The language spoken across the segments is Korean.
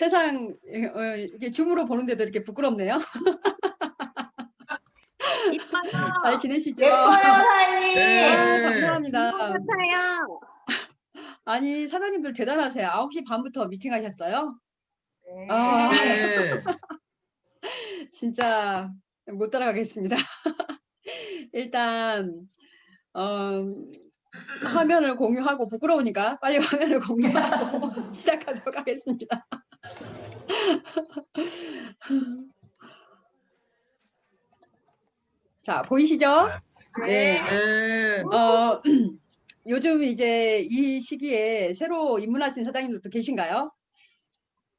세상 이게 줌으로 보는데도 이렇게 부끄럽네요. 이뻐요. 잘 지내시죠? 예뻐요, 사장님. 이모 감사합니다. 같아요. 아니, 사장님들 대단하세요. 9시 반부터 미팅하셨어요? 네. 아, 네. 진짜 못 따라가겠습니다. 일단 화면을 공유하고 부끄러우니까 빨리 화면을 공유하고 시작하도록 하겠습니다. 자, 보이시죠? 네. 네. 요즘 이제 이 시기에 새로 입문하신 사장님들도 계신가요?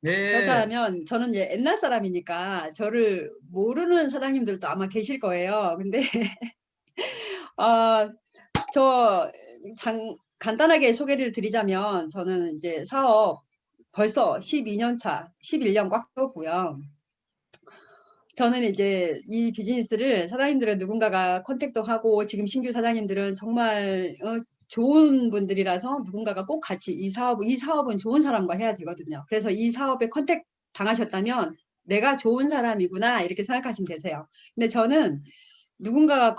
네. 그렇다면 저는 이제 옛날 사람이니까 저를 모르는 사장님들도 아마 계실 거예요. 근데 저 간단하게 소개를 드리자면 저는 이제 사업 벌써 12년 차, 11년 꽉 채웠고요. 저는 이제 이 비즈니스를 사장님들은 누군가가 컨택도 하고 지금 신규 사장님들은 정말 좋은 분들이라서 누군가가 꼭 같이 이 사업은 좋은 사람과 해야 되거든요. 그래서 이 사업에 컨택 당하셨다면 내가 좋은 사람이구나 이렇게 생각하시면 되세요. 근데 저는 누군가가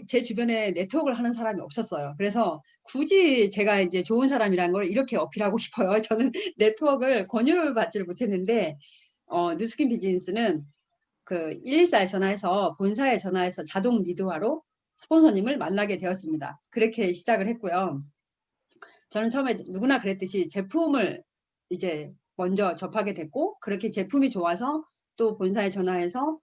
제 주변에 네트워크를 하는 사람이 없었어요. 그래서 굳이 제가 이제 좋은 사람이라는 걸 이렇게 어필하고 싶어요. 저는 네트워크를 권유를 받지를 못했는데 뉴스킨 비즈니스는 그 114에 전화해서 본사에 전화해서 자동 리드화로 스폰서님을 만나게 되었습니다. 그렇게 시작을 했고요. 저는 처음에 누구나 그랬듯이 제품을 이제 먼저 접하게 됐고 그렇게 제품이 좋아서 또 본사에 전화해서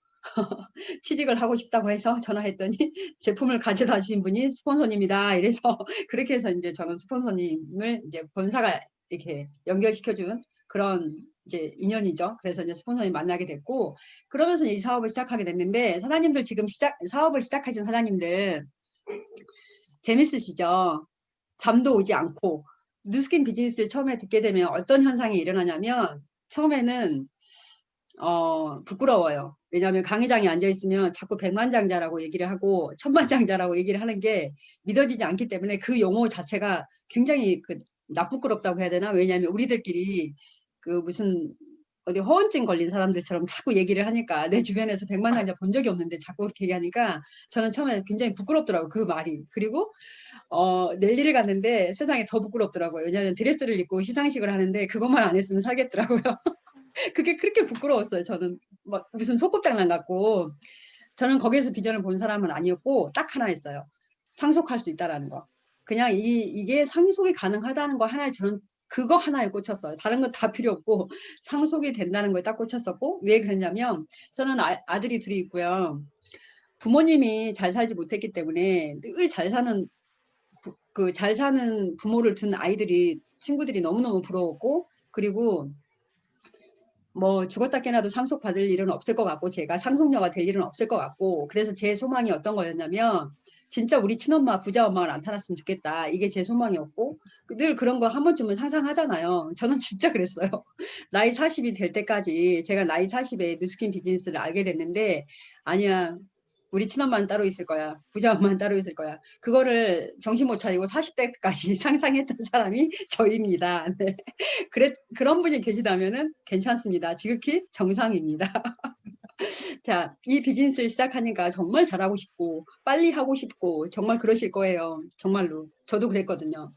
취직을 하고 싶다고 해서 전화했더니 제품을 가져다 주신 분이 스폰서님이다. 이래서 그렇게 해서 이제 저는 스폰서님을 이제 본사가 이렇게 연결시켜준 그런 이제 인연이죠. 그래서 이제 스폰서님 만나게 됐고 그러면서 이 사업을 시작하게 됐는데 사장님들 지금 사업을 시작하신 사장님들 재밌으시죠? 잠도 오지 않고 뉴스킨 비즈니스를 처음에 듣게 되면 어떤 현상이 일어나냐면 처음에는 부끄러워요. 왜냐하면 강의장에 앉아있으면 자꾸 백만장자라고 얘기를 하고 천만장자라고 얘기를 하는 게 믿어지지 않기 때문에 그 용어 자체가 굉장히 나쁘끄럽다고 해야 되나? 왜냐하면 우리들끼리 그 무슨 어디 허언증 걸린 사람들처럼 자꾸 얘기를 하니까 내 주변에서 백만장자 본 적이 없는데 자꾸 그렇게 얘기하니까 저는 처음에 굉장히 부끄럽더라고요. 그 말이. 그리고 넬리를 갔는데 세상에 더 부끄럽더라고요. 왜냐하면 드레스를 입고 시상식을 하는데 그것만 안 했으면 살겠더라고요. 그게 그렇게 부끄러웠어요. 저는 막 무슨 소꿉장난 같고 저는 거기에서 비전을 본 사람은 아니었고 딱 하나 했어요. 상속할 수 있다라는 거. 그냥 이게 상속이 가능하다는 거 하나에 저는 그거 하나에 꽂혔어요. 다른 건 다 필요 없고 상속이 된다는 거에 딱 꽂혔었고 왜 그랬냐면 저는 아들이 둘이 있고요. 부모님이 잘 살지 못했기 때문에 늘 잘 사는 잘 사는 부모를 둔 아이들이 친구들이 너무너무 부러웠고 그리고 뭐 죽었다 깨나도 상속받을 일은 없을 것 같고 제가 상속녀가 될 일은 없을 것 같고 그래서 제 소망이 어떤 거였냐면 진짜 우리 친엄마 부자 엄마가 나타났으면 좋겠다. 이게 제 소망이었고 늘 그런 거 한 번쯤은 상상하잖아요. 저는 진짜 그랬어요. 나이 40이 될 때까지 제가 나이 40에 뉴스킨 비즈니스를 알게 됐는데 아니야. 우리 친엄마는 따로 있을 거야. 부자 엄마는 따로 있을 거야. 그거를 정신 못 차리고 40대까지 상상했던 사람이 저입니다. 네. 그런 분이 계시다면은 괜찮습니다. 지극히 정상입니다. 자, 이 비즈니스를 시작하니까 정말 잘하고 싶고 빨리 하고 싶고 정말 그러실 거예요. 정말로. 저도 그랬거든요.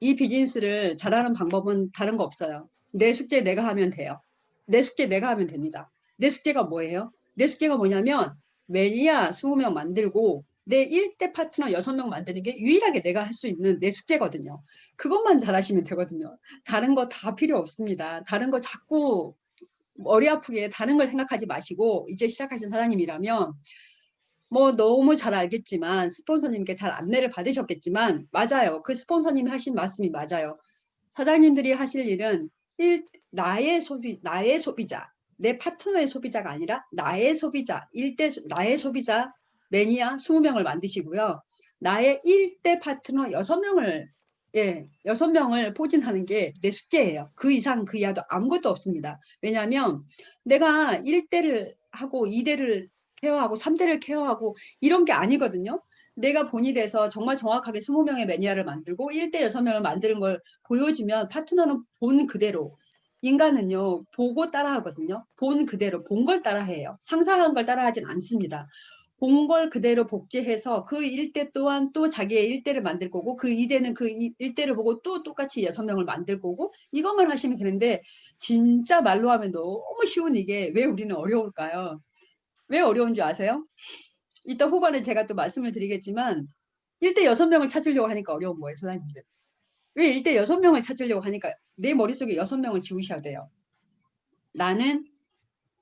이 비즈니스를 잘하는 방법은 다른 거 없어요. 내 숙제 내가 하면 돼요. 내 숙제 내가 하면 됩니다. 내 숙제가 뭐예요? 내 숙제가 뭐냐면 매니아 20명 만들고 내 1대 파트너 6명 만드는 게 유일하게 내가 할 수 있는 내 숙제거든요. 그것만 잘하시면 되거든요. 다른 거 다 필요 없습니다. 다른 거 자꾸 머리 아프게 다른 걸 생각하지 마시고 이제 시작하신 사장님이라면 뭐 너무 잘 알겠지만 스폰서님께 잘 안내를 받으셨겠지만 맞아요. 그 스폰서님이 하신 말씀이 맞아요. 사장님들이 하실 일은 나의 소비자, 내 파트너의 소비자가 아니라 나의 소비자, 나의 소비자 매니아 20명을 만드시고요. 나의 1대 파트너 6명을 6명을 포진하는 게 내 숙제예요. 그 이상 그 이하도 아무것도 없습니다. 왜냐하면 내가 1대를 하고 2대를 케어하고 3대를 케어하고 이런 게 아니거든요. 내가 본이 돼서 정말 정확하게 20명의 매니아를 만들고 1대 6명을 만드는 걸 보여주면 파트너는 본 그대로 인간은요, 보고 따라하거든요. 본 그대로, 본 걸 따라해요. 상상한 걸 따라하진 않습니다. 본 걸 그대로 복제해서 그 일대 또한 또 자기의 일대를 만들 거고, 그 이대는 그 일대를 보고 또 똑같이 6명을 만들 거고, 이것만 하시면 되는데, 진짜 말로 하면 너무 쉬운 이게 왜 우리는 어려울까요? 왜 어려운 줄 아세요? 이따 후반에 제가 또 말씀을 드리겠지만, 1대 6명을 찾으려고 하니까 어려운 거예요, 선생님들. 왜 1대 6명을 찾으려고 하니까 내 머릿속에 6명을 지우셔야 돼요. 나는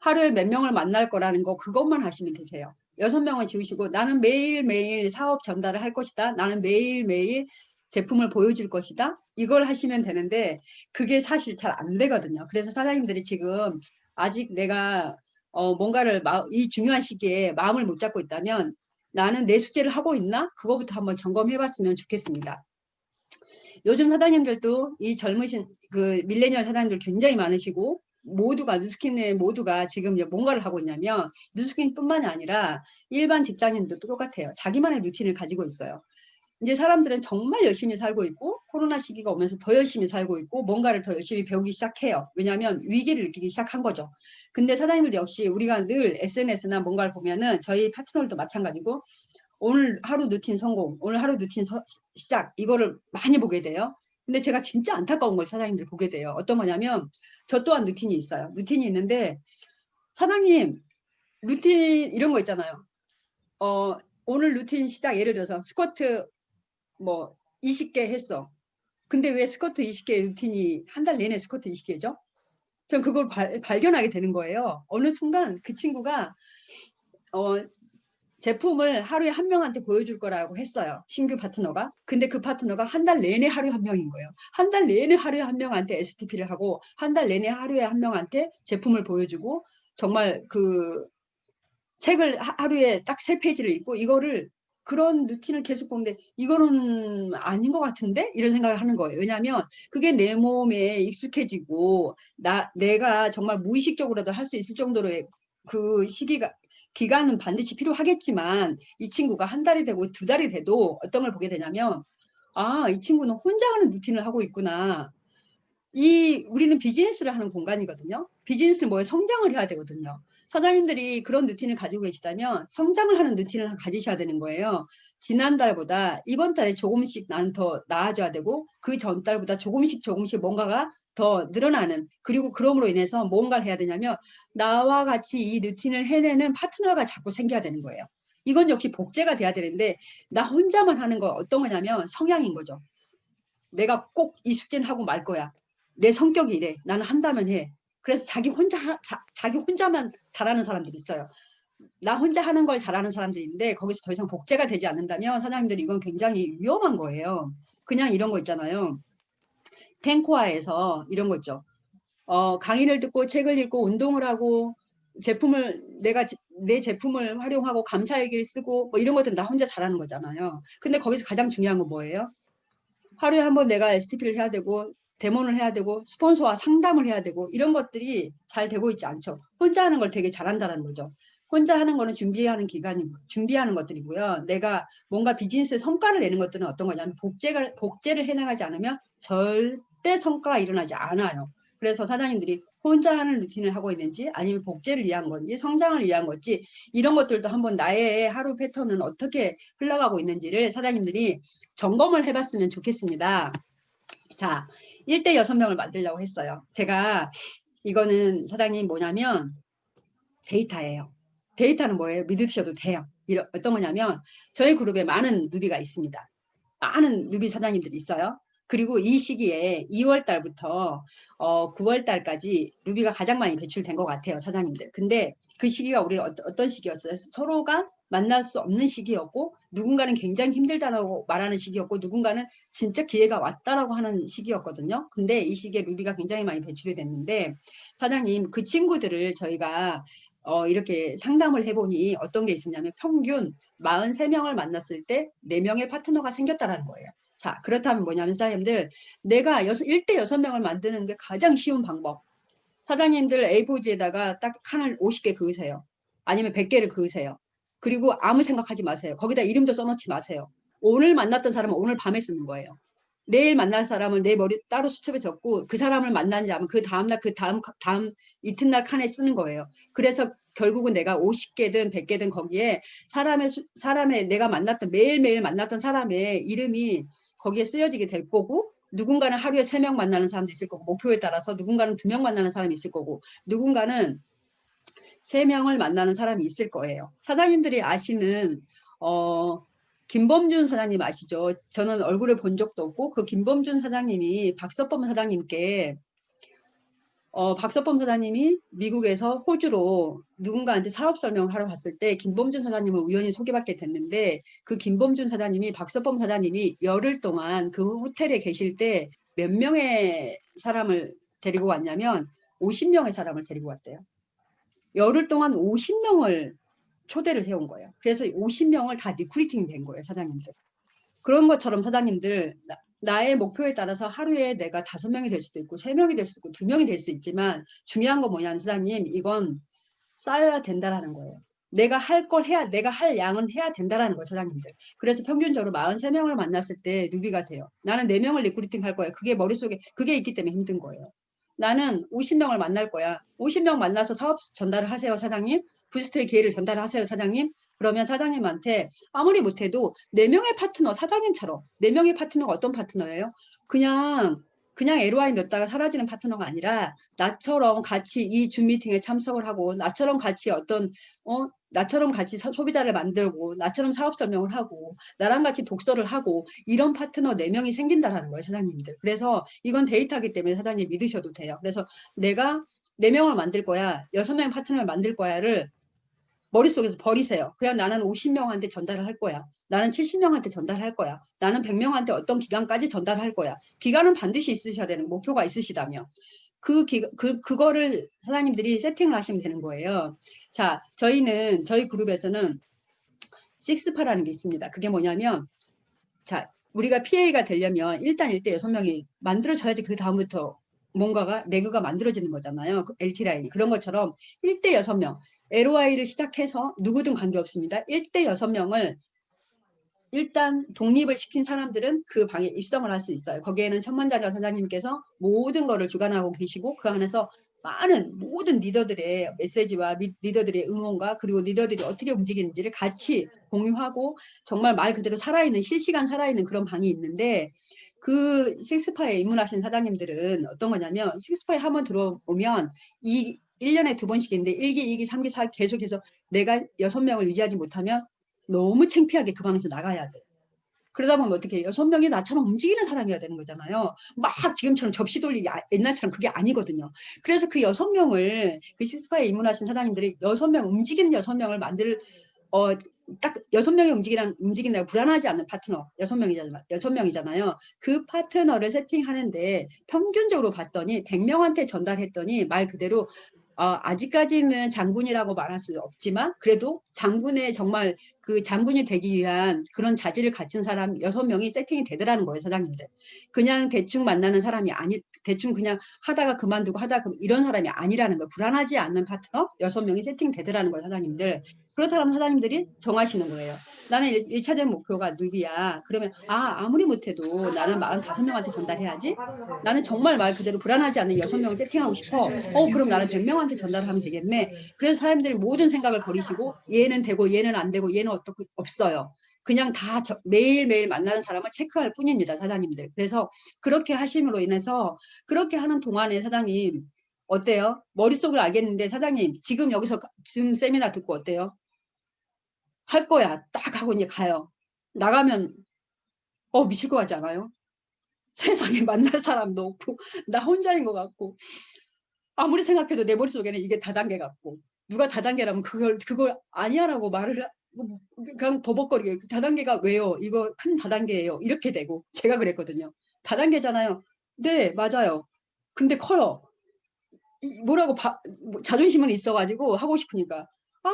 하루에 몇 명을 만날 거라는 거 그것만 하시면 되세요. 6명을 지우시고 나는 매일매일 사업 전달을 할 것이다. 나는 매일매일 제품을 보여줄 것이다. 이걸 하시면 되는데 그게 사실 잘 안 되거든요. 그래서 사장님들이 지금 아직 내가 뭔가를 이 중요한 시기에 마음을 못 잡고 있다면 나는 내 숙제를 하고 있나? 그거부터 한번 점검해 봤으면 좋겠습니다. 요즘 사장님들도 이 젊으신 그 밀레니얼 사장님들 굉장히 많으시고 모두가 누스킨의 모두가 지금 이제 뭔가를 하고 있냐면 누스킨뿐만이 아니라 일반 직장인들도 똑같아요. 자기만의 루틴을 가지고 있어요. 이제 사람들은 정말 열심히 살고 있고 코로나 시기가 오면서 더 열심히 살고 있고 뭔가를 더 열심히 배우기 시작해요. 왜냐하면 위기를 느끼기 시작한 거죠. 근데 사장님들 역시 우리가 늘 SNS나 뭔가를 보면은 저희 파트너들도 마찬가지고 오늘 하루 루틴 성공, 오늘 하루 루틴 시작 이거를 많이 보게 돼요. 근데 제가 진짜 안타까운 걸 사장님들 보게 돼요. 어떤 거냐면 저 또한 루틴이 있어요. 루틴이 있는데 사장님 루틴 이런 거 있잖아요. 오늘 루틴 시작 예를 들어서 스쿼트 뭐 20개 했어. 근데 왜 스쿼트 20개 루틴이 한 달 내내 스쿼트 20개죠? 전 그걸 발견하게 되는 거예요. 어느 순간 그 친구가 제품을 하루에 한 명한테 보여줄 거라고 했어요. 신규 파트너가. 근데 그 파트너가 한 달 내내 하루에 한 명인 거예요. 한 달 내내 하루에 한 명한테 STP를 하고 한 달 내내 하루에 한 명한테 제품을 보여주고 정말 그 책을 하루에 딱 3페이지를 읽고 이거를 그런 루틴을 계속 보는데 이거는 아닌 것 같은데? 이런 생각을 하는 거예요. 왜냐하면 그게 내 몸에 익숙해지고 내가 정말 무의식적으로도 할 수 있을 정도로의 그 기간은 반드시 필요하겠지만 이 친구가 한 달이 되고 2달이 돼도 어떤 걸 보게 되냐면 이 친구는 혼자 하는 루틴을 하고 있구나. 우리는 비즈니스를 하는 공간이거든요. 비즈니스를 뭐에 성장을 해야 되거든요. 사장님들이 그런 루틴을 가지고 계시다면 성장을 하는 루틴을 가지셔야 되는 거예요. 지난달보다 이번 달에 조금씩 나는 더 나아져야 되고 그 전달보다 조금씩 뭔가가 더 늘어나는 그리고 그럼으로 인해서 뭔가를 해야 되냐면 나와 같이 이 루틴을 해내는 파트너가 자꾸 생겨야 되는 거예요. 이건 역시 복제가 돼야 되는데 나 혼자만 하는 거 어떤 거냐면 성향인 거죠. 내가 꼭 이 숙제는 하고 말 거야. 내 성격이 이래. 나는 한다면 해. 그래서 자기 혼자만 잘하는 사람들이 있어요. 나 혼자 하는 걸 잘하는 사람들인데 거기서 더 이상 복제가 되지 않는다면 사장님들이 이건 굉장히 위험한 거예요. 그냥 이런 거 있잖아요. 탱코아에서 이런 거 있죠. 강의를 듣고 책을 읽고 운동을 하고 내 제품을 활용하고 감사일기를 쓰고 뭐 이런 것들은 나 혼자 잘하는 거잖아요. 근데 거기서 가장 중요한 건 뭐예요? 하루에 한 번 내가 STP를 해야 되고 데모를 해야 되고 스폰서와 상담을 해야 되고 이런 것들이 잘 되고 있지 않죠. 혼자 하는 걸 되게 잘한다는 거죠. 혼자 하는 거는 준비하는 것들이고요. 내가 뭔가 비즈니스 성과를 내는 것들은 어떤 거냐면 복제를 해나가지 않으면 절대 성과가 일어나지 않아요. 그래서 사장님들이 혼자 하는 루틴을 하고 있는지 아니면 복제를 위한 건지 성장을 위한 건지 이런 것들도 한번 나의 하루 패턴은 어떻게 흘러가고 있는지를 사장님들이 점검을 해봤으면 좋겠습니다. 자, 1대 6명을 만들려고 했어요. 제가 이거는 사장님 뭐냐면 데이터예요. 데이터는 뭐예요? 믿으셔도 돼요. 어떤 거냐면 저희 그룹에 많은 누비가 있습니다. 많은 누비 사장님들이 있어요. 그리고 이 시기에 2월 달부터 9월 달까지 누비가 가장 많이 배출된 것 같아요, 사장님들. 근데 그 시기가 우리 어떤 시기였어요? 서로가 만날 수 없는 시기였고 누군가는 굉장히 힘들다라고 말하는 시기였고 누군가는 진짜 기회가 왔다라고 하는 시기였거든요. 근데 이 시기에 루비가 굉장히 많이 배출이 됐는데 사장님 그 친구들을 저희가 이렇게 상담을 해보니 어떤 게 있었냐면 평균 43명을 만났을 때 4명의 파트너가 생겼다라는 거예요. 자, 그렇다면 뭐냐면 사장님들 내가 1대 6명을 만드는 게 가장 쉬운 방법. 사장님들 A4지에다가 딱 칸을 50개 그으세요. 아니면 100개를 그으세요. 그리고 아무 생각하지 마세요. 거기다 이름도 써놓지 마세요. 오늘 만났던 사람은 오늘 밤에 쓰는 거예요. 내일 만날 사람을 내 머리 따로 수첩에 적고 그 사람을 만난지 하면 그 다음날 그 다음 이튿날 칸에 쓰는 거예요. 그래서 결국은 내가 50개든 100개든 거기에 사람의 내가 만났던 매일매일 만났던 사람의 이름이 거기에 쓰여지게 될 거고 누군가는 하루에 3명 만나는 사람도 있을 거고 목표에 따라서 누군가는 2명 만나는 사람이 있을 거고 누군가는 3명을 만나는 사람이 있을 거예요. 사장님들이 아시는 김범준 사장님 아시죠? 저는 얼굴을 본 적도 없고 그 김범준 사장님이 박서범 사장님께 박서범 사장님이 미국에서 호주로 누군가한테 사업 설명하러 갔을 때 김범준 사장님을 우연히 소개받게 됐는데 그 김범준 사장님이 박서범 사장님이 열흘 동안 그 호텔에 계실 때 몇 명의 사람을 데리고 왔냐면 50명의 사람을 데리고 왔대요. 열흘 동안 50명을 초대를 해온 거예요. 그래서 50명을 다 리크루팅 된 거예요, 사장님들. 그런 것처럼 사장님들 나의 목표에 따라서 하루에 내가 5명이 될 수도 있고 3명이 될 수도 있고 2명이 될 수 있지만 중요한 건 뭐냐면 사장님 이건 쌓여야 된다라는 거예요. 내가 할 걸 해야 내가 할 양은 해야 된다라는 거예요, 사장님들. 그래서 평균적으로 43명을 만났을 때 누비가 돼요. 나는 4명을 리크루팅 할 거예요. 그게 머릿속에 그게 있기 때문에 힘든 거예요. 나는 50명을 만날 거야. 50명 만나서 사업 전달을 하세요, 사장님. 부스트의 기회를 전달하세요, 사장님. 그러면 사장님한테 아무리 못해도 4명의 파트너, 사장님처럼 4명의 파트너가 어떤 파트너예요? 그냥 LOI 넣었다가 사라지는 파트너가 아니라 나처럼 같이 이 줌 미팅에 참석을 하고 나처럼 같이 나처럼 같이 소비자를 만들고 나처럼 사업 설명을 하고 나랑 같이 독서를 하고 이런 파트너 4명이 생긴다라는 거예요, 사장님들. 그래서 이건 데이터이기 때문에 사장님 믿으셔도 돼요. 그래서 내가 4명을 만들 거야, 6명의 파트너를 만들 거야를 머릿속에서 버리세요. 그냥 나는 50명한테 전달을 할 거야. 나는 70명한테 전달할 거야. 나는 100명한테 어떤 기간까지 전달할 거야. 기간은 반드시 있으셔야 되는 목표가 있으시다면. 그거를 사장님들이 세팅을 하시면 되는 거예요. 자, 저희 그룹에서는 식스파라는 게 있습니다. 그게 뭐냐면, 자, 우리가 PA가 되려면 일단 1대 6명이 만들어져야지 그 다음부터 뭔가가 레그가 만들어지는 거잖아요. LT 라인이. 그런 것처럼 1대 6명. LOI를 시작해서 누구든 관계없습니다. 1대 6명을 일단 독립을 시킨 사람들은 그 방에 입성을 할 수 있어요. 거기에는 천만자녀 사장님께서 모든 거를 주관하고 계시고 그 안에서 많은 모든 리더들의 메시지와 리더들의 응원과 그리고 리더들이 어떻게 움직이는지를 같이 공유하고 정말 말 그대로 살아있는 실시간 살아있는 그런 방이 있는데 그 식스파에 입문하신 사장님들은 어떤 거냐면 식스파에 한번 들어오면 이 1년에 2번씩인데 1기, 2기, 3기, 4기 계속해서 내가 6명을 유지하지 못하면 너무 창피하게 그 방에서 나가야 돼. 그러다 보면 어떻게 해요? 6명이 나처럼 움직이는 사람이어야 되는 거잖아요. 막 지금처럼 접시 돌리기 옛날처럼 그게 아니거든요. 그래서 그 6명을 그 시스파에 입문하신 사장님들이 6명 움직이는 6명을 딱 6명이 움직이는 불안하지 않는 파트너 6명이잖아요. 그 파트너를 세팅하는데 평균적으로 봤더니 100명한테 전달했더니 말 그대로 아직까지는 장군이라고 말할 수 없지만 그래도 장군의 정말 그 장군이 되기 위한 그런 자질을 갖춘 사람 6명이 세팅이 되더라는 거예요, 사장님들. 그냥 대충 만나는 사람이 대충 그냥 하다가 그만두고 이런 사람이 아니라는 거예요. 불안하지 않는 파트너 6명이 세팅되더라는 거예요, 사장님들. 그렇다면 사장님들이 정하시는 거예요. 나는 1차적인 목표가 누비야. 그러면 아무리 못해도 나는 45명한테 전달해야지. 나는 정말 말 그대로 불안하지 않는 6명을 세팅하고 싶어. 그럼 나는 100명한테 전달하면 되겠네. 그래서 사람들이 모든 생각을 버리시고 얘는 되고 얘는 안 되고 얘는 어떻고 없어요. 그냥 다 매일매일 만나는 사람을 체크할 뿐입니다, 사장님들. 그래서 그렇게 하심으로 인해서 그렇게 하는 동안에 사장님 어때요? 머릿속을 알겠는데 사장님 지금 여기서 줌 세미나 듣고 어때요? 할 거야. 딱 하고 이제 가요. 나가면 미칠 것 같지 않아요? 세상에 만날 사람도 없고 나 혼자인 것 같고 아무리 생각해도 내 머릿속에는 이게 다단계 같고 누가 다단계라면 그걸 아니야라고 말을 그냥 버벅거리게 다단계가 왜요? 이거 큰 다단계예요. 이렇게 되고 제가 그랬거든요. 다단계잖아요. 네, 맞아요. 근데 커요. 뭐라고 자존심은 있어가지고 하고 싶으니까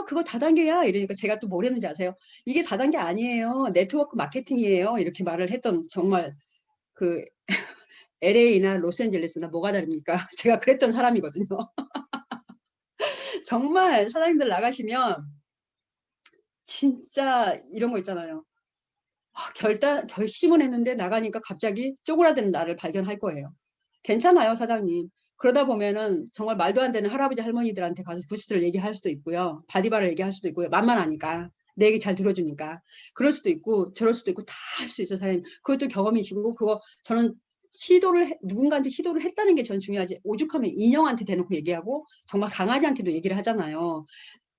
그거 다단계야 이러니까 제가 또 뭘 했는지 아세요? 이게 다단계 아니에요. 네트워크 마케팅이에요. 이렇게 말을 했던 정말 그 LA나 로스앤젤레스나 뭐가 다릅니까? 제가 그랬던 사람이거든요. 정말 사장님들 나가시면 진짜 이런 거 있잖아요. 결심은 했는데 나가니까 갑자기 쪼그라드는 나를 발견할 거예요. 괜찮아요, 사장님. 그러다 보면은 정말 말도 안 되는 할아버지 할머니들한테 가서 부스트를 얘기할 수도 있고요. 바디바를 얘기할 수도 있고요. 만만하니까. 내 얘기 잘 들어주니까. 그럴 수도 있고 저럴 수도 있고 다 할 수 있어요, 사장님. 그것도 경험이시고 그거 저는 누군가한테 시도를 했다는 게 전 중요하지. 오죽하면 인형한테 대놓고 얘기하고 정말 강아지한테도 얘기를 하잖아요.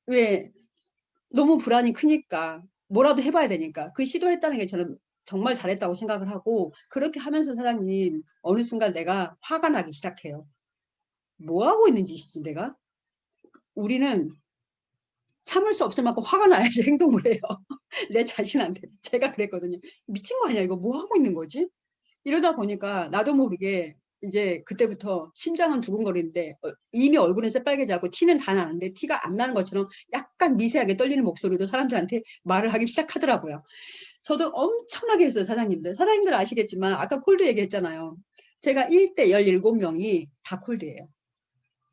왜 너무 불안이 크니까 뭐라도 해봐야 되니까 그 시도했다는 게 저는 정말 잘했다고 생각을 하고 그렇게 하면서 사장님 어느 순간 내가 화가 나기 시작해요. 뭐 하고 있는 짓이지 내가? 우리는 참을 수 없을 만큼 화가 나야지 행동을 해요. 내 자신한테. 제가 그랬거든요. 미친 거 아니야 이거 뭐 하고 있는 거지? 이러다 보니까 나도 모르게 이제 그때부터 심장은 두근거리는데 이미 얼굴은 새빨개지고 티는 다 나는데 티가 안 나는 것처럼 약간 미세하게 떨리는 목소리로 사람들한테 말을 하기 시작하더라고요. 저도 엄청나게 했어요, 사장님들. 사장님들 아시겠지만 아까 콜드 얘기했잖아요. 제가 1대 17명이 다 콜드예요.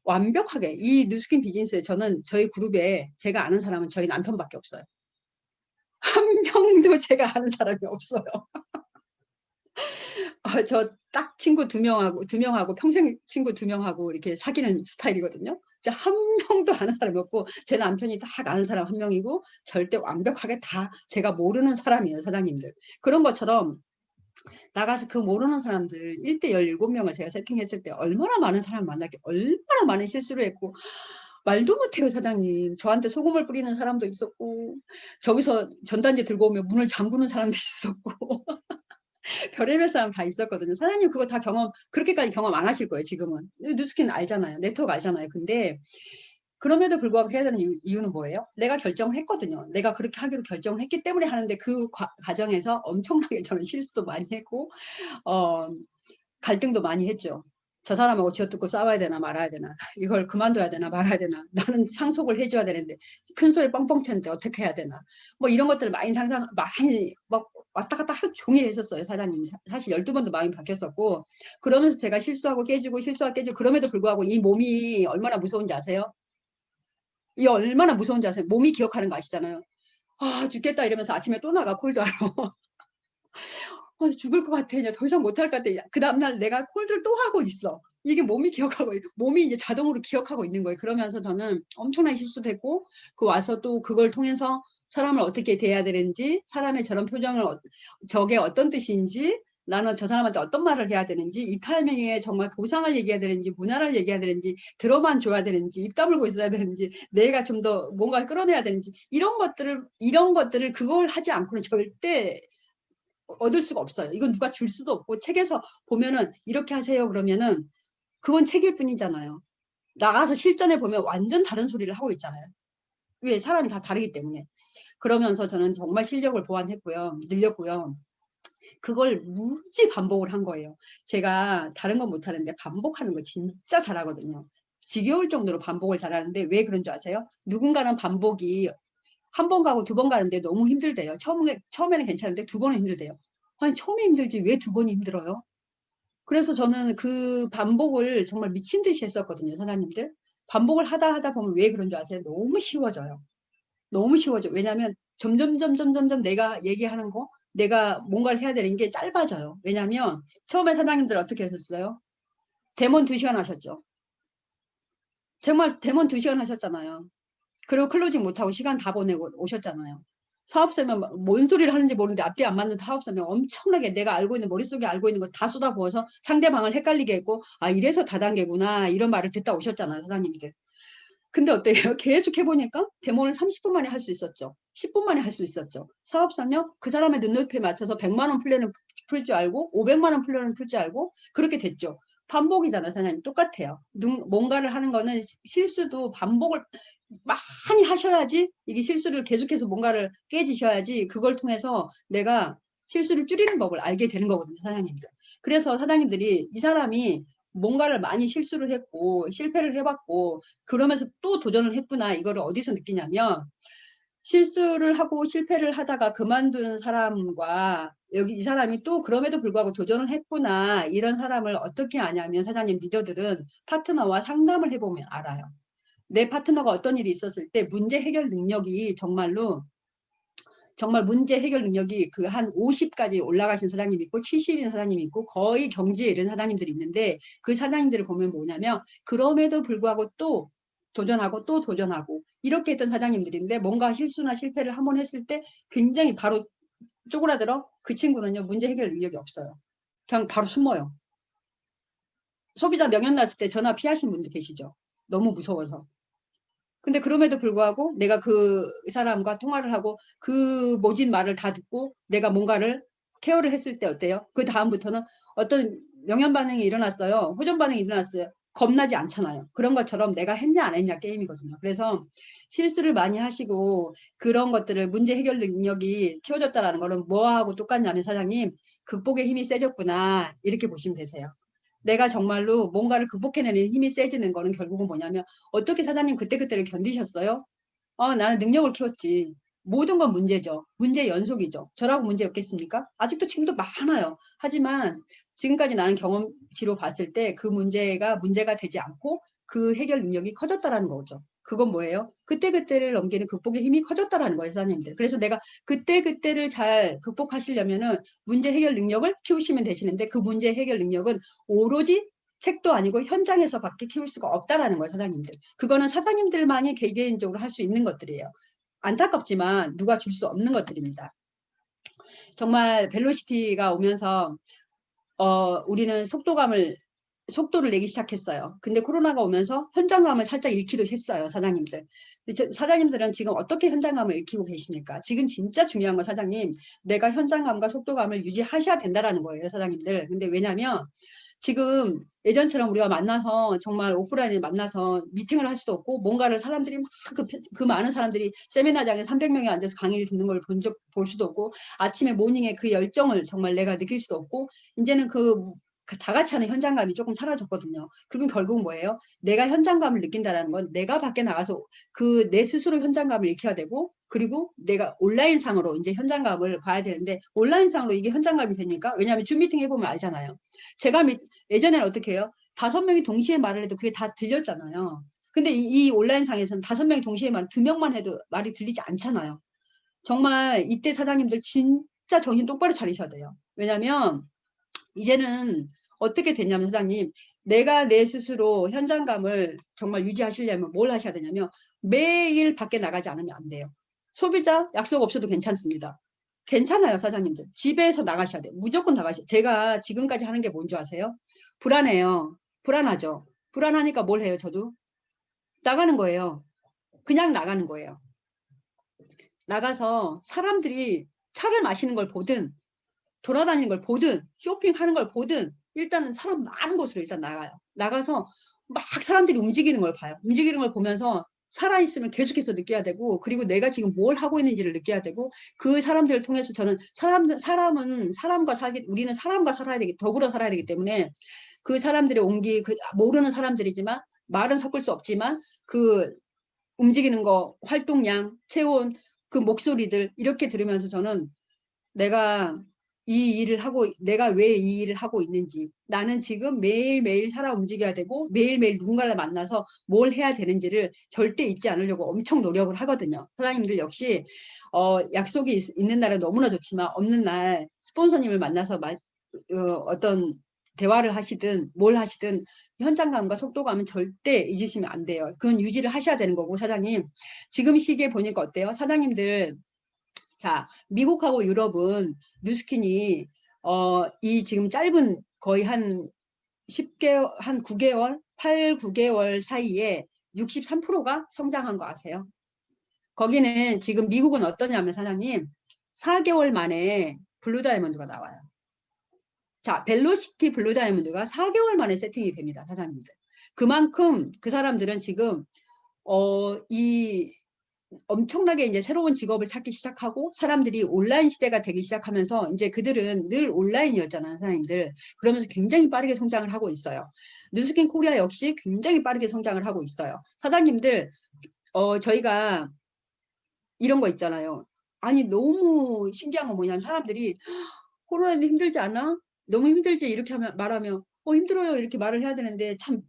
완벽하게 이 뉴스킨 비즈니스에 저는 저희 그룹에 제가 아는 사람은 저희 남편밖에 없어요. 한 명도 제가 아는 사람이 없어요. 저 딱 친구 2명하고 평생 친구 2명하고 이렇게 사귀는 스타일이거든요. 한 명도 아는 사람이 없고 제 남편이 딱 아는 사람 1명이고 절대 완벽하게 다 제가 모르는 사람이에요, 사장님들. 그런 것처럼 나가서 그 모르는 사람들 1대 17명을 제가 세팅했을 때 얼마나 많은 사람 만났게 얼마나 많은 실수를 했고 말도 못해요, 사장님. 저한테 소금을 뿌리는 사람도 있었고 저기서 전단지 들고 오면 문을 잠그는 사람도 있었고 별의별 사람 다 있었거든요. 사장님 그거 다 그렇게까지 경험 안 하실 거예요, 지금은. 뉴스킨 알잖아요. 네트워크 알잖아요. 근데 그럼에도 불구하고 해야 되는 이유는 뭐예요? 내가 결정을 했거든요. 내가 그렇게 하기로 결정을 했기 때문에 하는데 그 과정에서 엄청나게 저는 실수도 많이 했고 갈등도 많이 했죠. 저 사람하고 쥐어뜯고 싸워야 되나 말아야 되나, 이걸 그만둬야 되나 말아야 되나, 나는 상속을 해줘야 되는데 큰 소리 뻥뻥 치는데 어떻게 해야 되나, 뭐 이런 것들을 많이 막 왔다 갔다 하루 종일 했었어요, 사장님. 사실 12번도 마음이 바뀌었었고, 그러면서 제가 실수하고 깨지고 그럼에도 불구하고 이 몸이 얼마나 무서운지 아세요? 이 얼마나 무서운지 아세요? 몸이 기억하는 거 아시잖아요. 아 죽겠다 이러면서 아침에 또 나가 콜드하러. 죽을 것 같아. 이제 더 이상 못할 것 같아. 그 다음날 내가 콜드를 또 하고 있어. 이게 몸이 이제 자동으로 기억하고 있는 거예요. 그러면서 저는 엄청난 실수도 했고, 와서 또 그걸 통해서 사람을 어떻게 대해야 되는지, 사람의 저런 표정을, 저게 어떤 뜻인지, 나는 저 사람한테 어떤 말을 해야 되는지, 이 타이밍에 정말 보상을 얘기해야 되는지, 문화를 얘기해야 되는지, 들어만 줘야 되는지, 입 다물고 있어야 되는지, 내가 좀 더 뭔가 끌어내야 되는지, 이런 것들을 그걸 하지 않고는 절대 얻을 수가 없어요. 이건 누가 줄 수도 없고, 책에서 보면은 이렇게 하세요 그러면은 그건 책일 뿐이잖아요. 나가서 실전에 보면 완전 다른 소리를 하고 있잖아요. 왜? 사람이 다 다르기 때문에. 그러면서 저는 정말 실력을 보완했고요. 늘렸고요. 그걸 무지 반복을 한 거예요. 제가 다른 건 못하는데 반복하는 거 진짜 잘하거든요. 지겨울 정도로 반복을 잘하는데 왜 그런 줄 아세요? 누군가는 반복이 한 번 가고 2번 가는데 너무 힘들대요. 처음에는 괜찮은데 2번은 힘들대요. 아니 처음에 힘들지 왜 2번이 힘들어요? 그래서 저는 그 반복을 정말 미친 듯이 했었거든요, 사장님들. 반복을 하다 보면 왜 그런 줄 아세요? 너무 쉬워져요. 너무 쉬워져. 왜냐하면 점점 내가 얘기하는 거, 내가 뭔가를 해야 되는 게 짧아져요. 왜냐하면 처음에 사장님들 어떻게 하셨어요? 데몬 2시간 하셨죠. 정말 데몬 2시간 하셨잖아요. 그리고 클로징 못하고 시간 다 보내고 오셨잖아요. 사업자면 뭔 소리를 하는지 모르는데 앞뒤 안 맞는 사업자면 엄청나게 내가 알고 있는 머릿속에 알고 있는 거 다 쏟아부어서 상대방을 헷갈리게 했고 아 이래서 다단계구나 이런 말을 듣다 오셨잖아요, 사장님들. 근데 어때요? 계속 해보니까 데모를 30분 만에 할 수 있었죠. 10분 만에 할 수 있었죠. 사업자면 그 사람의 눈높이에 맞춰서 100만 원 플랜을 풀 줄 알고 500만 원 플랜을 풀 줄 알고 그렇게 됐죠. 반복이잖아요, 사장님. 똑같아요. 뭔가를 하는 거는 실수도 반복을 많이 하셔야지 이게 실수를 계속해서 뭔가를 깨지셔야지 그걸 통해서 내가 실수를 줄이는 법을 알게 되는 거거든요, 사장님들. 그래서 사장님들이 이 사람이 뭔가를 많이 실수를 했고 실패를 해봤고 그러면서 또 도전을 했구나 이거를 어디서 느끼냐면 실수를 하고 실패를 하다가 그만두는 사람과 여기 이 사람이 또 그럼에도 불구하고 도전을 했구나 이런 사람을 어떻게 아냐면 사장님 리더들은 파트너와 상담을 해보면 알아요. 내 파트너가 어떤 일이 있었을 때 문제 해결 능력이 정말로 정말 문제 해결 능력이 그 한 50까지 올라가신 사장님 있고 70인 사장님 있고 거의 경지에 이른 사장님들이 있는데 그 사장님들을 보면 뭐냐면 그럼에도 불구하고 또 도전하고 또 도전하고 이렇게 했던 사장님들인데 뭔가 실수나 실패를 한번 했을 때 굉장히 바로 쪼그라들어. 그 친구는요 문제 해결 능력이 없어요. 그냥 바로 숨어요. 소비자 명연 났을 때 전화 피하신 분들 계시죠. 너무 무서워서. 근데 그럼에도 불구하고 내가 그 사람과 통화를 하고 그 모진 말을 다 듣고 내가 뭔가를 케어를 했을 때 어때요? 그 다음부터는 어떤 명연 반응이 일어났어요. 호전 반응이 일어났어요. 겁나지 않잖아요. 그런 것처럼 내가 했냐 안 했냐 게임이거든요. 그래서 실수를 많이 하시고 그런 것들을 문제 해결 능력이 키워졌다는 거는 뭐하고 똑같냐면 사장님 극복의 힘이 세졌구나 이렇게 보시면 되세요. 내가 정말로 뭔가를 극복해내는 힘이 세지는 거는 결국은 뭐냐면 어떻게 사장님 그때그때를 견디셨어요? 나는 능력을 키웠지. 모든 건 문제죠. 문제 연속이죠. 저라고 문제였겠습니까? 아직도 지금도 많아요. 하지만 지금까지 나는 경험치로 봤을 때 그 문제가 되지 않고 그 해결 능력이 커졌다라는 거죠. 그건 뭐예요? 그때그때를 넘기는 극복의 힘이 커졌다라는 거예요, 사장님들. 그래서 내가 그때그때를 잘 극복하시려면은 문제 해결 능력을 키우시면 되시는데 그 문제 해결 능력은 오로지 책도 아니고 현장에서밖에 키울 수가 없다라는 거예요, 사장님들. 그거는 사장님들만이 개개인적으로 할 수 있는 것들이에요. 안타깝지만 누가 줄 수 없는 것들입니다. 정말 벨로시티가 오면서 우리는 속도를 내기 시작했어요. 근데 코로나가 오면서 현장감을 살짝 잃기도 했어요, 사장님들. 사장님들은 지금 어떻게 현장감을 잃히고 계십니까? 지금 진짜 중요한 건 사장님, 내가 현장감과 속도감을 유지하셔야 된다라는 거예요, 사장님들. 근데 왜냐면 지금 예전처럼 우리가 만나서 정말 오프라인에 만나서 미팅을 할 수도 없고 뭔가를 사람들이 막 그 많은 사람들이 세미나장에 300명이 앉아서 강의를 듣는 걸 볼 수도 없고 아침에 모닝에 그 열정을 정말 내가 느낄 수도 없고 이제는 다 같이 하는 현장감이 조금 사라졌거든요. 그리고 결국 뭐예요? 내가 현장감을 느낀다는 건 내가 밖에 나가서 내 스스로 현장감을 익혀야 되고 그리고 내가 온라인상으로 이제 현장감을 봐야 되는데 온라인상으로 이게 현장감이 되니까 왜냐하면 줌 미팅 해보면 알잖아요. 제가 예전에는 어떻게 해요? 5명이 동시에 말을 해도 그게 다 들렸잖아요. 근데 이 온라인상에서는 5명이 동시에 2명만 해도 말이 들리지 않잖아요. 정말 이때 사장님들 진짜 정신 똑바로 차리셔야 돼요. 왜냐면 이제는 어떻게 됐냐면 사장님 내가 내 스스로 현장감을 정말 유지하시려면 뭘 하셔야 되냐면 매일 밖에 나가지 않으면 안 돼요. 소비자 약속 없어도 괜찮습니다. 괜찮아요 사장님들. 집에서 나가셔야 돼요. 무조건 나가셔야 돼요. 제가 지금까지 하는 게 뭔지 아세요? 불안해요. 불안하죠. 불안하니까 뭘 해요 저도? 나가는 거예요. 그냥 나가는 거예요. 나가서 사람들이 차를 마시는 걸 보든 돌아다니는 걸 보든 쇼핑하는 걸 보든 일단은 사람 많은 곳으로 일단 나가요. 나가서 막 사람들이 움직이는 걸 봐요. 움직이는 걸 보면서 살아있으면 계속해서 느껴야 되고 그리고 내가 지금 뭘 하고 있는지를 느껴야 되고 그 사람들을 통해서 저는 우리는 사람과 살아야 되기 더불어 살아야 되기 때문에 그 사람들의 온기 모르는 사람들이지만 말은 섞을 수 없지만 그 움직이는 거 활동량 체온 그 목소리들 이렇게 들으면서 저는 내가 내가 왜 이 일을 하고 있는지 나는 지금 매일매일 살아 움직여야 되고 매일매일 누군가를 만나서 뭘 해야 되는지를 절대 잊지 않으려고 엄청 노력을 하거든요. 사장님들 역시 약속이 있는 날은 너무나 좋지만 없는 날 스폰서님을 만나서 어떤 대화를 하시든 뭘 하시든 현장감과 속도감은 절대 잊으시면 안 돼요. 그건 유지를 하셔야 되는 거고 사장님 지금 시기에 보니까 어때요? 사장님들 자, 미국하고 유럽은 뉴스킨이 이 지금 짧은 거의 한 9개월, 8, 9개월 사이에 63%가 성장한 거 아세요? 거기는 지금 미국은 어떠냐면 사장님 4개월 만에 블루 다이아몬드가 나와요. 자, 벨로시티 블루 다이아몬드가 4개월 만에 세팅이 됩니다, 사장님들. 그만큼 그 사람들은 지금 엄청나게 이제 새로운 직업을 찾기 시작하고 사람들이 온라인 시대가 되기 시작하면서 이제 그들은 늘 온라인이었잖아요, 사장님들. 그러면서 굉장히 빠르게 성장을 하고 있어요. 뉴스킨 코리아 역시 굉장히 빠르게 성장을 하고 있어요. 사장님들, 저희가 이런 거 있잖아요. 아니, 너무 신기한 건 뭐냐면 사람들이 코로나는 힘들지 않아? 너무 힘들지? 이렇게 말하면 힘들어요. 이렇게 말을 해야 되는데 참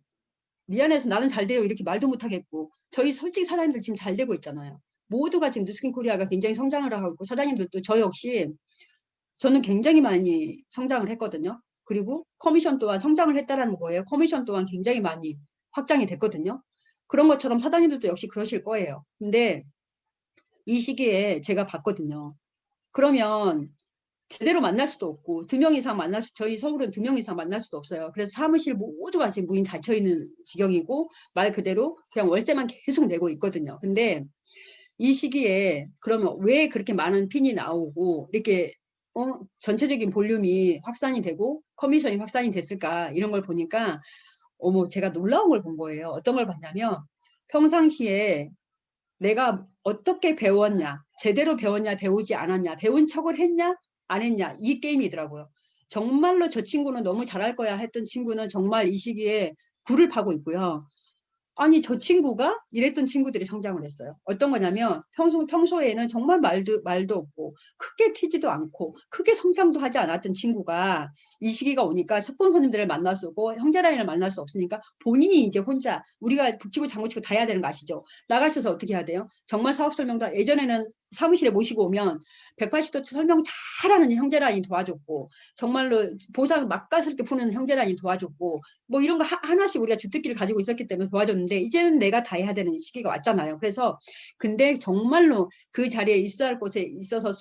미안해서 나는 잘 돼요. 이렇게 말도 못 하겠고 저희 솔직히 사장님들 지금 잘 되고 있잖아요. 모두가 지금 누스킨 코리아가 굉장히 성장을 하고 있고 사장님들도 저 역시 저는 굉장히 많이 성장을 했거든요. 그리고 커미션 또한 성장을 했다라는 거예요. 커미션 또한 굉장히 많이 확장이 됐거든요. 그런 것처럼 사장님들도 역시 그러실 거예요. 근데 이 시기에 제가 봤거든요. 그러면 제대로 만날 수도 없고 2명 이상 저희 서울은 2명 이상 만날 수도 없어요. 그래서 사무실 모두가 지금 문이 닫혀 있는 지경이고 말 그대로 그냥 월세만 계속 내고 있거든요. 근데 이 시기에 그러면 왜 그렇게 많은 핀이 나오고 이렇게 전체적인 볼륨이 확산이 되고 커미션이 확산이 됐을까 이런 걸 보니까 어머 제가 놀라운 걸 본 거예요. 어떤 걸 봤냐면 평상시에 내가 어떻게 배웠냐, 제대로 배웠냐, 배우지 않았냐, 배운 척을 했냐, 안 했냐, 이 게임이더라고요. 정말로 저 친구는 너무 잘할 거야 했던 친구는 정말 이 시기에 굴을 파고 있고요. 아니 저 친구가 이랬던 친구들이 성장을 했어요. 어떤 거냐면 평소에는 정말 말도 없고 크게 튀지도 않고 크게 성장도 하지 않았던 친구가 이 시기가 오니까 스폰서님들을 만날 수 없고 형제라인을 만날 수 없으니까 본인이 이제 혼자 우리가 북치고 장구치고 다 해야 되는 거 아시죠? 나가셔서 어떻게 해야 돼요? 정말 사업 설명도 예전에는 사무실에 모시고 오면 180도 설명 잘하는 형제라인이 도와줬고 정말로 보상 맛깔스럽게 푸는 형제라인이 도와줬고 뭐 이런 거 하나씩 우리가 주특기를 가지고 있었기 때문에 도와줬는데 이제는 내가 다 해야 되는 시기가 왔잖아요. 그래서 근데 정말로 그 자리에 있어야 할 곳에 있어서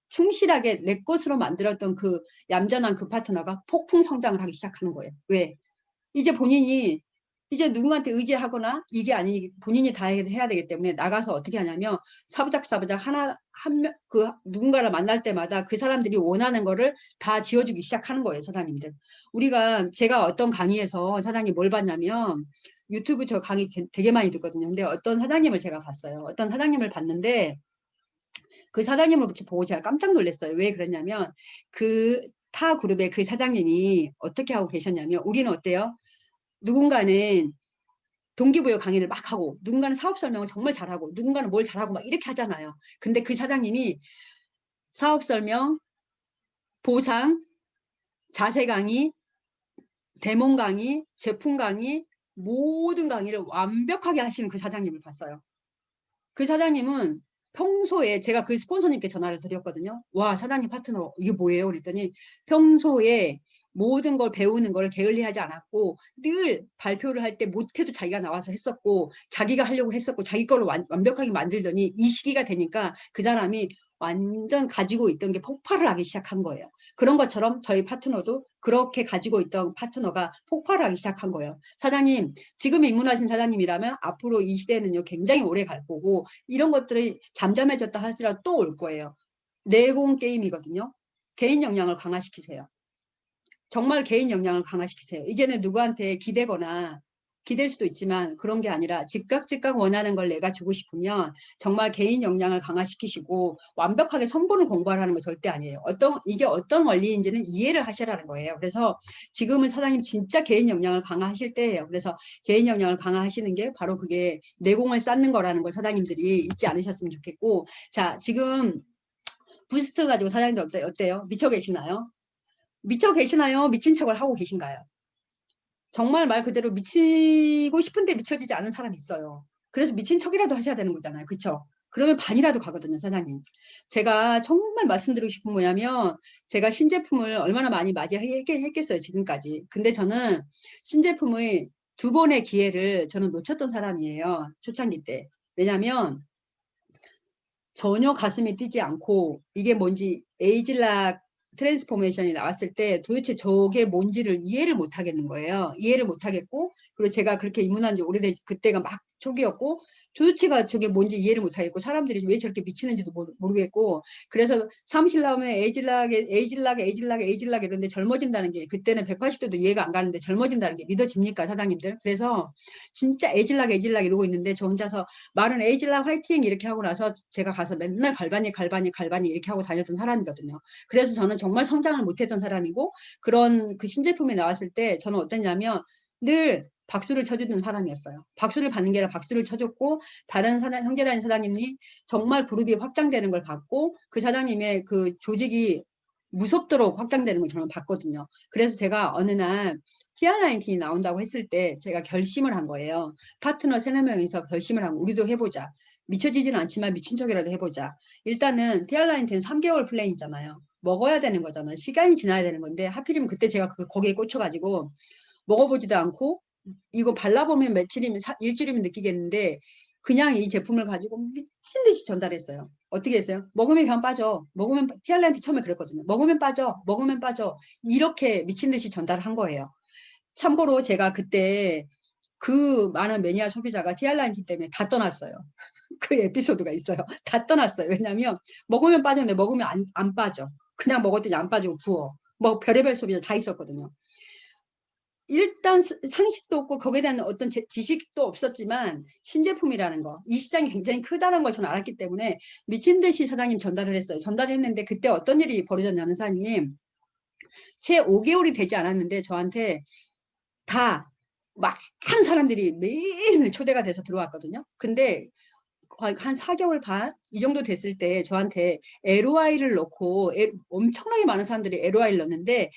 충실하게 내 것으로 만들었던 그 얌전한 그 파트너가 폭풍 성장을 하기 시작하는 거예요. 왜? 이제 본인이 이제 누구한테 의지하거나 이게 아니 본인이 다 해야 되기 때문에 나가서 어떻게 하냐면 사부작 그 누군가를 만날 때마다 그 사람들이 원하는 거를 다 지어주기 시작하는 거예요, 사장님들. 제가 어떤 강의에서 사장님 뭘 봤냐면 유튜브 저 강의 되게 많이 듣거든요. 근데 어떤 사장님을 제가 봤어요. 어떤 사장님을 봤는데 그 사장님을 보고 제가 깜짝 놀랐어요. 왜 그랬냐면 그 타 그룹의 그 사장님이 어떻게 하고 계셨냐면 우리는 어때요? 누군가는 동기부여 강의를 막 하고 누군가는 사업 설명을 정말 잘하고 누군가는 뭘 잘하고 막 이렇게 하잖아요. 근데 그 사장님이 사업 설명, 보상, 자세 강의, 데몬 강의, 제품 강의 모든 강의를 완벽하게 하시는 그 사장님을 봤어요. 그 사장님은 평소에 제가 그 스폰서님께 전화를 드렸거든요. 와 사장님 파트너 이게 뭐예요? 그랬더니 평소에 모든 걸 배우는 걸 게을리하지 않았고 늘 발표를 할 때 못해도 자기가 나와서 했었고 자기가 하려고 했었고 자기 거를 완벽하게 만들더니 이 시기가 되니까 그 사람이 완전 가지고 있던 게 폭발을 하기 시작한 거예요. 그런 것처럼 저희 파트너도 그렇게 가지고 있던 파트너가 폭발을 하기 시작한 거예요. 사장님 지금 입문하신 사장님이라면 앞으로 이 시대는요 굉장히 오래 갈 거고 이런 것들이 잠잠해졌다 하더라도 또 올 거예요. 내공 게임이거든요. 개인 역량을 강화시키세요. 정말 개인 역량을 강화시키세요. 이제는 누구한테 기댈 수도 있지만 그런 게 아니라 즉각 원하는 걸 내가 주고 싶으면 정말 개인 역량을 강화시키시고 완벽하게 성분을 공부하라는 거 절대 아니에요. 이게 어떤 원리인지는 이해를 하시라는 거예요. 그래서 지금은 사장님 진짜 개인 역량을 강화하실 때예요. 그래서 개인 역량을 강화하시는 게 바로 그게 내공을 쌓는 거라는 걸 사장님들이 잊지 않으셨으면 좋겠고 자 지금 부스트 가지고 사장님들 어때요? 미쳐 계시나요? 미쳐 계시나요? 미친 척을 하고 계신가요? 정말 말 그대로 미치고 싶은데 미쳐지지 않은 사람이 있어요. 그래서 미친 척이라도 하셔야 되는 거잖아요. 그렇죠? 그러면 반이라도 가거든요, 사장님. 제가 정말 말씀드리고 싶은 뭐냐면 제가 신제품을 얼마나 많이 맞이했겠어요, 지금까지. 근데 저는 신제품의 2번의 기회를 저는 놓쳤던 사람이에요. 초창기 때. 왜냐하면 전혀 가슴이 뛰지 않고 이게 뭔지 에이즐락 트랜스포메이션이 나왔을 때 도대체 저게 뭔지를 이해를 못 하겠는 거예요. 이해를 못 하겠고 그리고 제가 그렇게 입문한 지 오래된 그때가 막 초기였고 도대체가 저게 뭔지 이해를 못 하겠고 사람들이 왜 저렇게 미치는지도 모르겠고 그래서 사무실 나오면 에이즐락 이런데 젊어진다는 게 그때는 180도도 이해가 안 가는데 젊어진다는 게 믿어집니까 사장님들? 그래서 진짜 에이즐락 이러고 있는데 저 혼자서 말은 에이즐락 화이팅 이렇게 하고 나서 제가 가서 맨날 갈바니 이렇게 하고 다녔던 사람이거든요. 그래서 저는 정말 성장을 못했던 사람이고 그런 그 신제품이 나왔을 때 저는 어땠냐면 늘 박수를 쳐주는 사람이었어요. 박수를 받는 게 아니라 박수를 쳐줬고 다른 형제라는 사장님이 정말 그룹이 확장되는 걸 봤고 그 사장님의 그 조직이 무섭도록 확장되는 걸 저는 봤거든요. 그래서 제가 어느 날 TR19이 나온다고 했을 때 제가 결심을 한 거예요. 파트너 3-4명이서 결심을 하고 우리도 해보자. 미쳐지지는 않지만 미친 척이라도 해보자. 일단은 티알라인트는 3개월 플랜이잖아요. 먹어야 되는 거잖아요. 시간이 지나야 되는 건데 하필이면 그때 제가 거기에 꽂혀가지고 먹어보지도 않고 이거 발라보면 며칠이면 일주일이면 느끼겠는데 그냥 이 제품을 가지고 미친 듯이 전달했어요. 어떻게 했어요? 먹으면 그냥 빠져. 먹으면 티알라인트 처음에 그랬거든요. 먹으면 빠져. 먹으면 빠져. 이렇게 미친 듯이 전달을 한 거예요. 참고로 제가 그때 그 많은 매니아 소비자가 티알라인티 때문에 다 떠났어요. 그 에피소드가 있어요. 다 떠났어요. 왜냐하면 먹으면 빠졌는데 먹으면 안 빠져. 그냥 먹었더니 안 빠지고 부어. 뭐 별의별 소비자 다 있었거든요. 일단 상식도 없고 거기에 대한 어떤 지식도 없었지만 신제품이라는 거, 이 시장이 굉장히 크다는 걸 저는 알았기 때문에 미친 듯이 사장님 전달을 했어요. 전달을 했는데 그때 어떤 일이 벌어졌냐면 사장님 채 5개월이 되지 않았는데 저한테 다 많은 사람들이 매일매일 초대가 돼서 들어왔거든요. 근데 한 4개월 반 이 정도 됐을 때 저한테 LOI를 넣고 엄청나게 많은 사람들이 LOI를 넣는데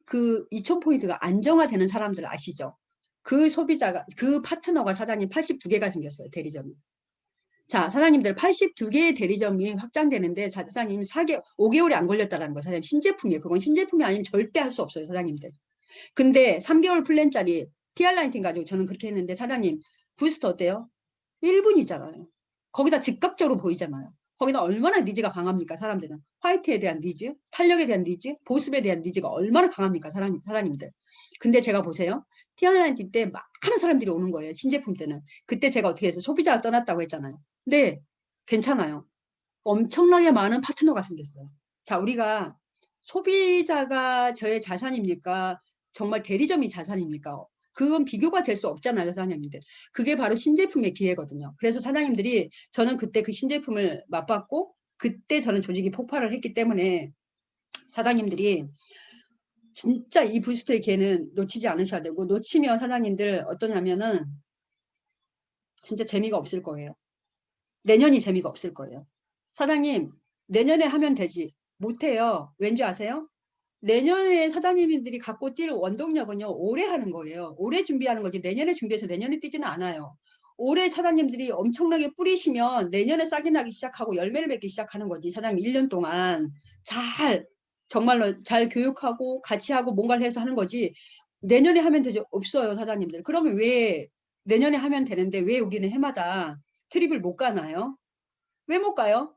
그 2,000포인트가 안정화되는 사람들 아시죠? 그 소비자가 그 파트너가 사장님 82개가 생겼어요. 대리점이. 자, 사장님들 82개의 대리점이 확장되는데 사장님 5개월이 안 걸렸다라는 거 사장님 신제품이에요. 그건 신제품이 아니면 절대 할 수 없어요. 사장님들. 근데 3개월 플랜짜리 TR19 가지고 저는 그렇게 했는데 사장님 부스트 어때요? 1분이잖아요. 거기다 즉각적으로 보이잖아요. 거기다 얼마나 니즈가 강합니까 사람들은. 화이트에 대한 니즈, 탄력에 대한 니즈, 보습에 대한 니즈가 얼마나 강합니까 사장님들. 근데 제가 보세요. TR19 때 많은 사람들이 오는 거예요. 신제품 때는. 그때 제가 어떻게 해서 소비자가 떠났다고 했잖아요. 근데 괜찮아요. 엄청나게 많은 파트너가 생겼어요. 자, 우리가 소비자가 저의 자산입니까? 정말 대리점이 자산입니까? 그건 비교가 될 수 없잖아요, 사장님들. 그게 바로 신제품의 기회거든요. 그래서 사장님들이 저는 그때 그 신제품을 맛봤고 그때 저는 조직이 폭발을 했기 때문에 사장님들이 진짜 이 부스터의 기회는 놓치지 않으셔야 되고 놓치면 사장님들 어떠냐면은 진짜 재미가 없을 거예요. 내년이 재미가 없을 거예요. 사장님 내년에 하면 되지. 못해요. 왠지 아세요? 내년에 사장님들이 갖고 뛸 원동력은요. 올해 하는 거예요. 올해 준비하는 거지 내년에 준비해서 내년에 뛰지는 않아요. 올해 사장님들이 엄청나게 뿌리시면 내년에 싹이 나기 시작하고 열매를 맺기 시작하는 거지. 사장님 1년 동안 잘 정말로 잘 교육하고 같이 하고 뭔가를 해서 하는 거지. 내년에 하면 되죠. 없어요. 사장님들. 그러면 왜 내년에 하면 되는데 왜 우리는 해마다 트립을 못 가나요? 왜 못 가요?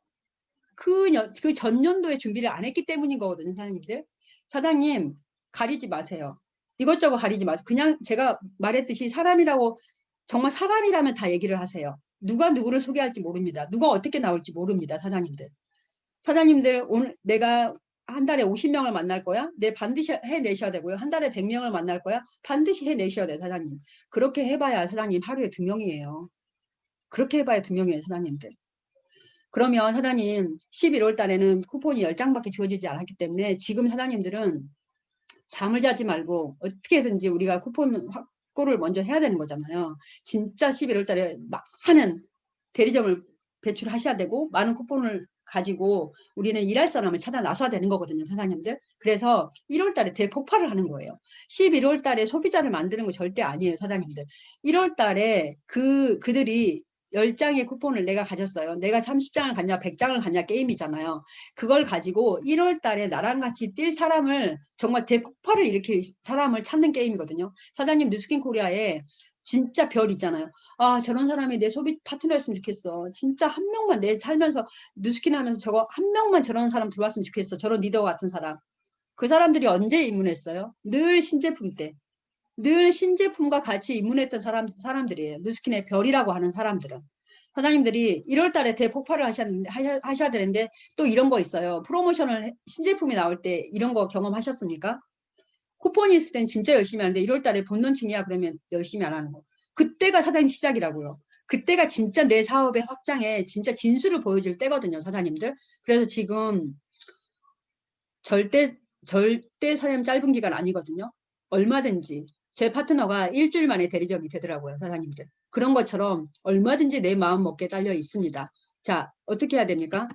그 전년도에 준비를 안 했기 때문인 거거든요, 사장님들. 사장님, 가리지 마세요. 이것저것 가리지 마세요. 그냥 제가 말했듯이 사람이라고, 정말 사람이라면 다 얘기를 하세요. 누가 누구를 소개할지 모릅니다. 누가 어떻게 나올지 모릅니다, 사장님들. 사장님들, 오늘 내가 한 달에 50명을 만날 거야? 네, 반드시 해내셔야 되고요. 한 달에 100명을 만날 거야? 반드시 해내셔야 돼요, 사장님. 그렇게 해봐야 사장님 하루에 2명이에요. 그렇게 해봐야 2명이에요, 사장님들. 그러면 사장님 11월 달에는 쿠폰이 10장밖에 주어지지 않았기 때문에 지금 사장님들은 잠을 자지 말고 어떻게든지 우리가 쿠폰 확보를 먼저 해야 되는 거잖아요. 진짜 11월 달에 많은 대리점을 배출하셔야 되고 많은 쿠폰을 가지고 우리는 일할 사람을 찾아 나서야 되는 거거든요, 사장님들. 그래서 1월 달에 대폭발을 하는 거예요. 11월 달에 소비자를 만드는 거 절대 아니에요, 사장님들. 1월 달에 그들이 10장의 쿠폰을 내가 가졌어요. 내가 30장을 갔냐 100장을 갔냐 게임이잖아요. 그걸 가지고 1월 달에 나랑 같이 뛸 사람을 정말 대폭발을 일으킬 사람을 찾는 게임이거든요. 사장님 뉴스킨 코리아에 진짜 별 있잖아요. 아 저런 사람이 내 소비 파트너였으면 좋겠어. 진짜 한 명만 내 살면서 뉴스킨 하면서 저거 한 명만 저런 사람 들어왔으면 좋겠어. 저런 리더 같은 사람. 그 사람들이 언제 입문했어요? 늘 신제품 때. 늘 신제품과 같이 입문했던 사람들이에요. 뉴스킨의 별이라고 하는 사람들은. 사장님들이 1월 달에 대폭발을 하셔야 되는데 또 이런 거 있어요. 프로모션을 신제품이 나올 때 이런 거 경험하셨습니까? 쿠폰이 있을 땐 진짜 열심히 하는데 1월 달에 본론칭이야 그러면 열심히 안 하는 거. 그때가 사장님 시작이라고요. 그때가 진짜 내 사업의 확장에 진짜 진수를 보여줄 때거든요. 사장님들. 그래서 지금 절대 사장님 짧은 기간 아니거든요. 얼마든지 제 파트너가 일주일 만에 대리점이 되더라고요. 사장님들. 그런 것처럼 얼마든지 내 마음 먹기에 딸려 있습니다. 자, 어떻게 해야 됩니까?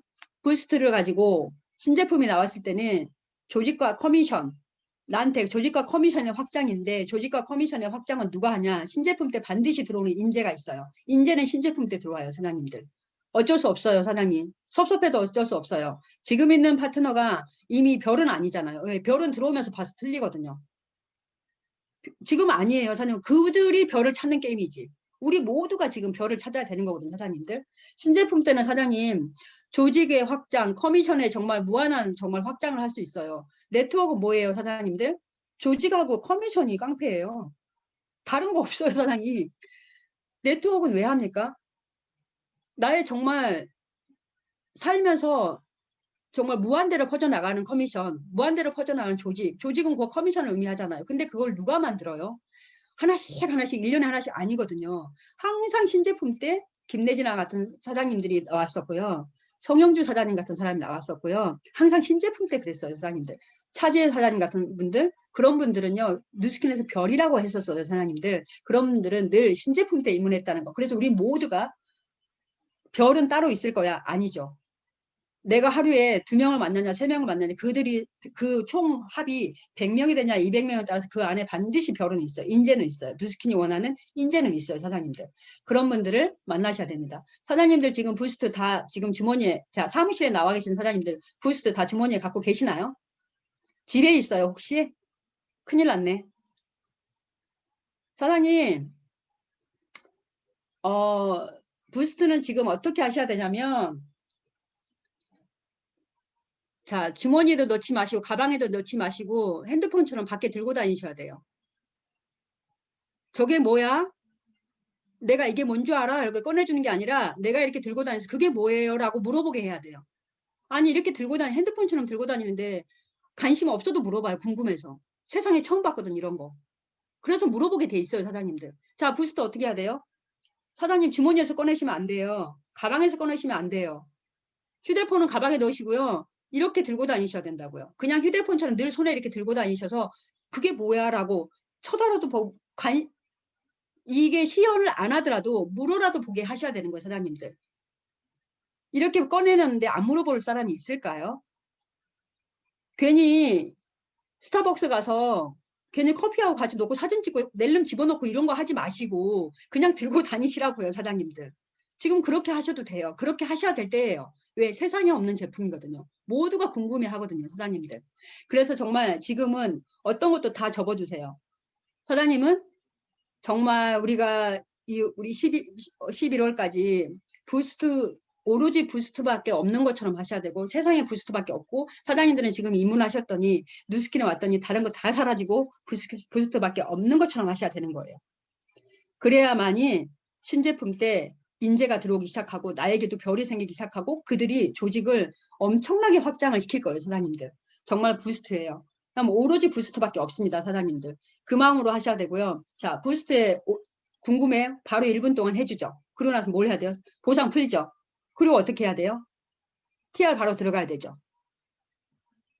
부스트를 가지고 신제품이 나왔을 때는 조직과 커미션, 나한테 조직과 커미션의 확장인데 조직과 커미션의 확장은 누가 하냐? 신제품 때 반드시 들어오는 인재가 있어요. 인재는 신제품 때 들어와요. 사장님들. 어쩔 수 없어요, 사장님. 섭섭해도 어쩔 수 없어요. 지금 있는 파트너가 이미 별은 아니잖아요. 왜? 별은 들어오면서 봐서 틀리거든요. 지금 아니에요, 사장님. 그들이 별을 찾는 게임이지. 우리 모두가 지금 별을 찾아야 되는 거거든요, 사장님들. 신제품 때는 사장님, 조직의 확장, 커미션에 정말 무한한 정말 확장을 할 수 있어요. 네트워크 뭐예요, 사장님들? 조직하고 커미션이 깡패예요. 다른 거 없어요, 사장님. 네트워크는 왜 합니까? 나의 정말 살면서 정말 무한대로 퍼져나가는 커미션, 무한대로 퍼져나가는 조직, 조직은 그 커미션을 의미하잖아요. 근데 그걸 누가 만들어요? 하나씩 하나씩 1년에 하나씩 아니거든요. 항상 신제품 때 김내진아 같은 사장님들이 나왔었고요. 성영주 사장님 같은 사람이 나왔었고요. 항상 신제품 때 그랬어요, 사장님들. 차지혜 사장님 같은 분들, 그런 분들은요, 뉴스킨에서 별이라고 했었어요, 사장님들. 그런 분들은 늘 신제품 때 입문했다는 거. 그래서 우리 모두가 별은 따로 있을 거야? 아니죠. 내가 하루에 2명을 만나냐 3명을 만나냐 그들이 그 총 합이 100명이 되냐 200명에 따라서 그 안에 반드시 별은 있어요. 인재는 있어요. 뉴스킨이 원하는 인재는 있어요. 사장님들. 그런 분들을 만나셔야 됩니다. 사장님들 지금 부스트 다 지금 주머니에 자 사무실에 나와 계신 사장님들 부스트 다 주머니에 갖고 계시나요? 집에 있어요 혹시? 큰일 났네. 사장님 부스트는 지금 어떻게 하셔야 되냐면 자, 주머니에도 넣지 마시고 가방에도 넣지 마시고 핸드폰처럼 밖에 들고 다니셔야 돼요. 저게 뭐야? 내가 이게 뭔 줄 알아? 이렇게 꺼내주는 게 아니라 내가 이렇게 들고 다니면서 그게 뭐예요? 라고 물어보게 해야 돼요. 아니 이렇게 들고 다니 핸드폰처럼 들고 다니는데 관심 없어도 물어봐요. 궁금해서. 세상에 처음 봤거든 이런 거. 그래서 물어보게 돼 있어요. 사장님들. 자 부스터 어떻게 해야 돼요? 사장님 주머니에서 꺼내시면 안 돼요. 가방에서 꺼내시면 안 돼요. 휴대폰은 가방에 넣으시고요. 이렇게 들고 다니셔야 된다고요. 그냥 휴대폰처럼 늘 손에 이렇게 들고 다니셔서 그게 뭐야? 라고 쳐다라도 보고 이게 시연을 안 하더라도 물어라도 보게 하셔야 되는 거예요. 사장님들. 이렇게 꺼내놨는데 안 물어볼 사람이 있을까요? 괜히 스타벅스 가서 괜히 커피하고 같이 놓고 사진 찍고 낼름 집어넣고 이런 거 하지 마시고 그냥 들고 다니시라고요. 사장님들. 지금 그렇게 하셔도 돼요. 그렇게 하셔야 될 때예요. 왜? 세상에 없는 제품이거든요. 모두가 궁금해 하거든요. 사장님들. 그래서 정말 지금은 어떤 것도 다 접어두세요. 사장님은 정말 우리가 우리 11월까지 부스트 오로지 부스트밖에 없는 것처럼 하셔야 되고 세상에 부스트밖에 없고 사장님들은 지금 입문하셨더니 뉴스킨에 왔더니 다른 거 다 사라지고 부스트밖에 없는 것처럼 하셔야 되는 거예요. 그래야만이 신제품 때 인재가 들어오기 시작하고 나에게도 별이 생기기 시작하고 그들이 조직을 엄청나게 확장을 시킬 거예요. 사장님들. 정말 부스트예요. 그럼 오로지 부스트밖에 없습니다. 사장님들. 그 마음으로 하셔야 되고요. 자, 부스트에 궁금해? 바로 1분 동안 해주죠. 그러고 나서 뭘 해야 돼요? 보상 풀죠. 그리고 어떻게 해야 돼요? TR 바로 들어가야 되죠.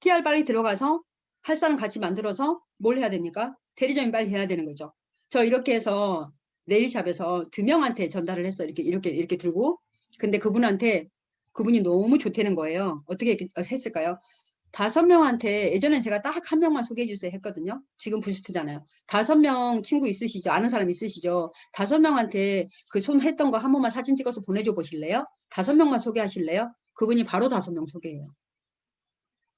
TR 빨리 들어가서 할 사람 같이 만들어서 뭘 해야 됩니까? 대리점이 빨리 해야 되는 거죠. 저 이렇게 해서 네일샵에서 2명한테 전달을 했어. 이렇게 들고. 근데 그분이 너무 좋다는 거예요. 어떻게 했을까요? 5명한테 예전엔 제가 딱 1명만 소개해 주세요 했거든요. 지금 부스트잖아요. 5명 친구 있으시죠? 아는 사람 있으시죠? 5명한테 그 손 했던 거 한 번만 사진 찍어서 보내줘 보실래요? 5명만 소개하실래요? 그분이 바로 5명 소개해요.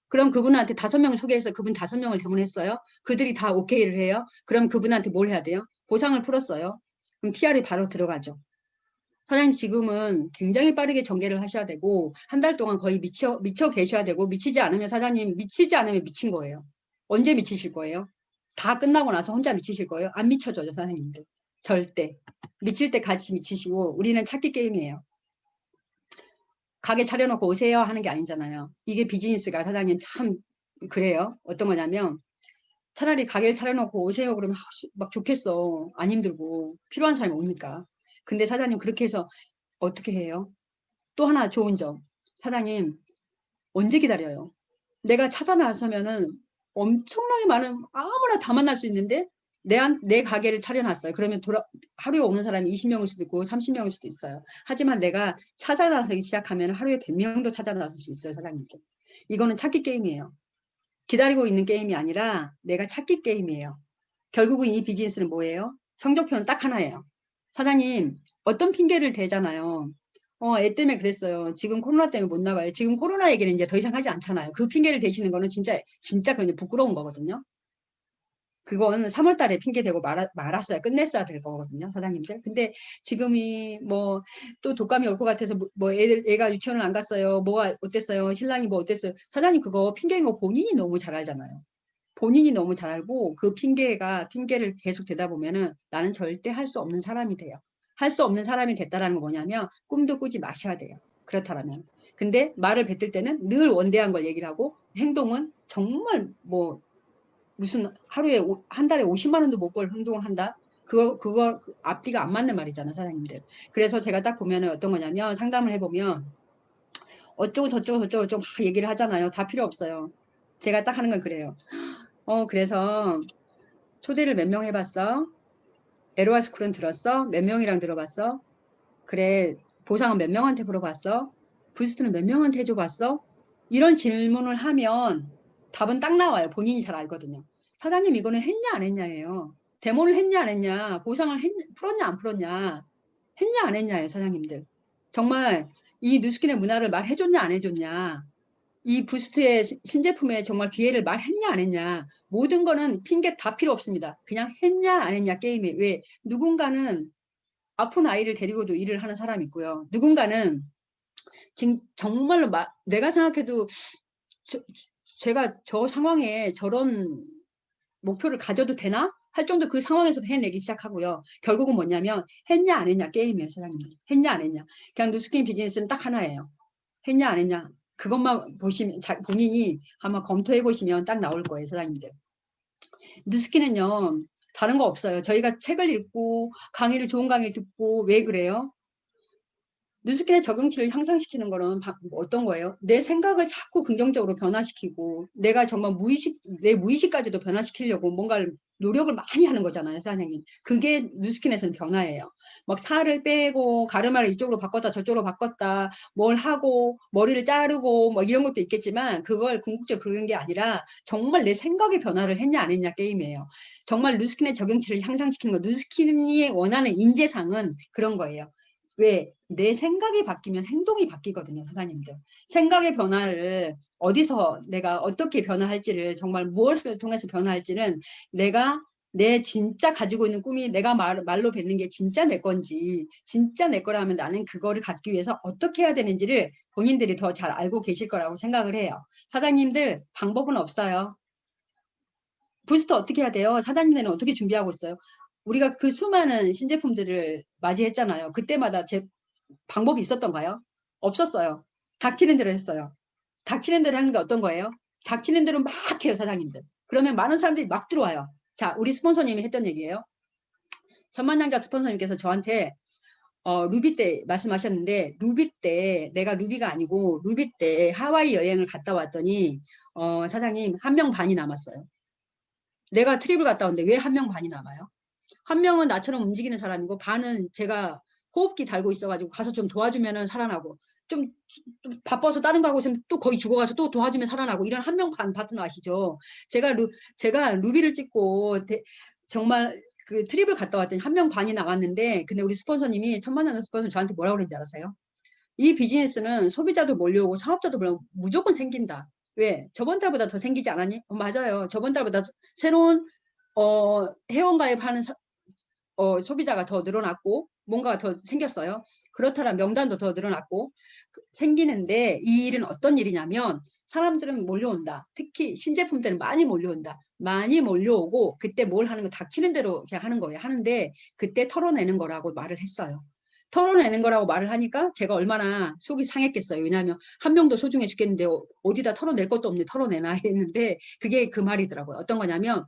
그럼 그분한테 5명을 소개해서 그분 5명을 대문했어요. 그들이 다 오케이를 해요. 그럼 그분한테 뭘 해야 돼요? 보상을 풀었어요. 그럼 TR이 바로 들어가죠. 사장님 지금은 굉장히 빠르게 전개를 하셔야 되고 한 달 동안 거의 미쳐 계셔야 되고 미치지 않으면 사장님 미치지 않으면 미친 거예요. 언제 미치실 거예요? 다 끝나고 나서 혼자 미치실 거예요? 안 미쳐져요 사장님들. 절대. 미칠 때 같이 미치시고 우리는 찾기 게임이에요. 가게 차려놓고 오세요 하는 게 아니잖아요. 이게 비즈니스가 사장님 참 그래요. 어떤 거냐면 차라리 가게를 차려놓고 오세요 그러면 막 좋겠어. 안 힘들고 필요한 사람이 오니까. 근데 사장님 그렇게 해서 어떻게 해요? 또 하나 좋은 점. 사장님 언제 기다려요? 내가 찾아 나서면은 엄청나게 많은 아무나 다 만날 수 있는데 내 가게를 차려놨어요. 그러면 하루에 오는 사람이 20명일 수도 있고 30명일 수도 있어요. 하지만 내가 찾아 나서기 시작하면 하루에 100명도 찾아 나설 수 있어요. 사장님께. 이거는 찾기 게임이에요. 기다리고 있는 게임이 아니라 내가 찾기 게임이에요. 결국은 이 비즈니스는 뭐예요? 성적표는 딱 하나예요. 사장님 어떤 핑계를 대잖아요. 애 때문에 그랬어요. 지금 코로나 때문에 못 나가요. 지금 코로나 얘기는 이제 더 이상 하지 않잖아요. 그 핑계를 대시는 거는 진짜 그냥 부끄러운 거거든요. 그건 3월 달에 핑계 대고 말았어야 끝냈어야 될 거거든요, 사장님들. 근데 지금이 뭐 또 독감이 올 것 같아서 뭐 애가 유치원을 안 갔어요. 뭐가 어땠어요? 신랑이 뭐 어땠어요? 사장님 그거 핑계인 거 본인이 너무 잘 알잖아요. 본인이 너무 잘 알고 그 핑계를 계속 대다 보면은 나는 절대 할 수 없는 사람이 돼요. 할 수 없는 사람이 됐다라는 거 뭐냐면 꿈도 꾸지 마셔야 돼요. 그렇다면. 근데 말을 뱉을 때는 늘 원대한 걸 얘기를 하고 행동은 정말 뭐 무슨 하루에 한 달에 50만 원도 못 벌 행동을 한다? 그거 앞뒤가 안 맞는 말이잖아, 사장님들. 그래서 제가 딱 보면은 어떤 거냐면 상담을 해보면 어쩌고 저쩌고 막 얘기를 하잖아요. 다 필요 없어요. 제가 딱 하는 건 그래요. 그래서 초대를 몇 명 해봤어? 에로와 스쿨은 들었어? 몇 명이랑 들어봤어? 그래, 보상은 몇 명한테 물어봤어? 부스트는 몇 명한테 해줘봤어? 이런 질문을 하면 답은 딱 나와요. 본인이 잘 알거든요. 사장님 이거는 했냐 안 했냐예요. 데모를 했냐 안 했냐, 보상을 풀었냐 안 풀었냐, 했냐 안 했냐예요, 사장님들. 정말 이 뉴스킨의 문화를 말해줬냐 안 해줬냐, 이 부스트의 신제품에 정말 기회를 말했냐 안 했냐, 모든 거는 핑계 다 필요 없습니다. 그냥 했냐 안 했냐 게임에. 왜? 누군가는 아픈 아이를 데리고도 일을 하는 사람이 있고요. 누군가는 지금 정말로 내가 생각해도 제가 저 상황에 저런 목표를 가져도 되나? 할 정도 그 상황에서도 해내기 시작하고요. 결국은 뭐냐면 했냐 안 했냐 게임이에요, 사장님들. 했냐 안 했냐. 그냥 누스킨 비즈니스는 딱 하나예요. 했냐 안 했냐. 그것만 보시면 본인이 한번 검토해 보시면 딱 나올 거예요, 사장님들. 누스킨은요. 다른 거 없어요. 저희가 책을 읽고 좋은 강의를 듣고 왜 그래요? 뉴스킨의 적응치를 향상시키는 거는 어떤 거예요? 내 생각을 자꾸 긍정적으로 변화시키고 내가 정말 내 무의식까지도 변화시키려고 뭔가를 노력을 많이 하는 거잖아요, 사장님. 그게 뉴스킨에서는 변화예요. 막 살을 빼고 가르마를 이쪽으로 바꿨다 저쪽으로 바꿨다 뭘 하고 머리를 자르고 뭐 이런 것도 있겠지만 그걸 궁극적으로 그런 게 아니라 정말 내 생각의 변화를 했냐 안 했냐 게임이에요. 정말 뉴스킨의 적응치를 향상시키는 거. 뉴스킨이 원하는 인재상은 그런 거예요. 왜? 내 생각이 바뀌면 행동이 바뀌거든요, 사장님들. 생각의 변화를 어디서 내가 어떻게 변화할지를 정말 무엇을 통해서 변화할지는 내가 내 진짜 가지고 있는 꿈이 내가 말로 뱉는 게 진짜 내 건지 진짜 내 거라면 나는 그거를 갖기 위해서 어떻게 해야 되는지를 본인들이 더 잘 알고 계실 거라고 생각을 해요. 사장님들 방법은 없어요. 부스터 어떻게 해야 돼요? 사장님들은 어떻게 준비하고 있어요? 우리가 그 수많은 신제품들을 맞이했잖아요. 그때마다 제 방법이 있었던가요? 없었어요. 닥치는 대로 했어요. 닥치는 대로 하는 게 어떤 거예요? 닥치는 대로 막 해요, 사장님들. 그러면 많은 사람들이 막 들어와요. 자, 우리 스폰서님이 했던 얘기예요. 천만장자 스폰서님께서 저한테 루비 때 말씀하셨는데 루비 때 내가 루비가 아니고 루비 때 하와이 여행을 갔다 왔더니 사장님 1명 반이 남았어요. 내가 트립을 갔다 왔는데 왜 1명 반이 남아요? 1명은 나처럼 움직이는 사람이고 반은 제가 호흡기 달고 있어가지고 가서 좀 도와주면은 살아나고 좀 바빠서 다른 거 하고 있으면 또 거의 죽어가서 또 도와주면 살아나고 이런 1명 반 파트너 아시죠? 제가 루비를 찍고 정말 그 트립을 갔다 왔더니 1명 반이 나왔는데 근데 우리 스폰서님이 천만원 스폰서 저한테 뭐라고 그랬는지 알았어요? 이 비즈니스는 소비자도 몰려오고 사업자도 몰려오고 무조건 생긴다. 왜? 저번 달보다 더 생기지 않았니? 맞아요. 저번 달보다 새로운 회원가입하는 소비자가 더 늘어났고 뭔가 더 생겼어요. 그렇다면 명단도 더 늘어났고 생기는데 이 일은 어떤 일이냐면 사람들은 몰려온다. 특히 신제품 때는 많이 몰려온다. 많이 몰려오고 그때 뭘 하는 거 닥치는 대로 그냥 하는 거예요. 하는데 그때 털어내는 거라고 말을 했어요. 털어내는 거라고 말을 하니까 제가 얼마나 속이 상했겠어요. 왜냐하면 1명도 소중해 죽겠는데 어디다 털어낼 것도 없는데 털어내나 했는데 그게 그 말이더라고요. 어떤 거냐면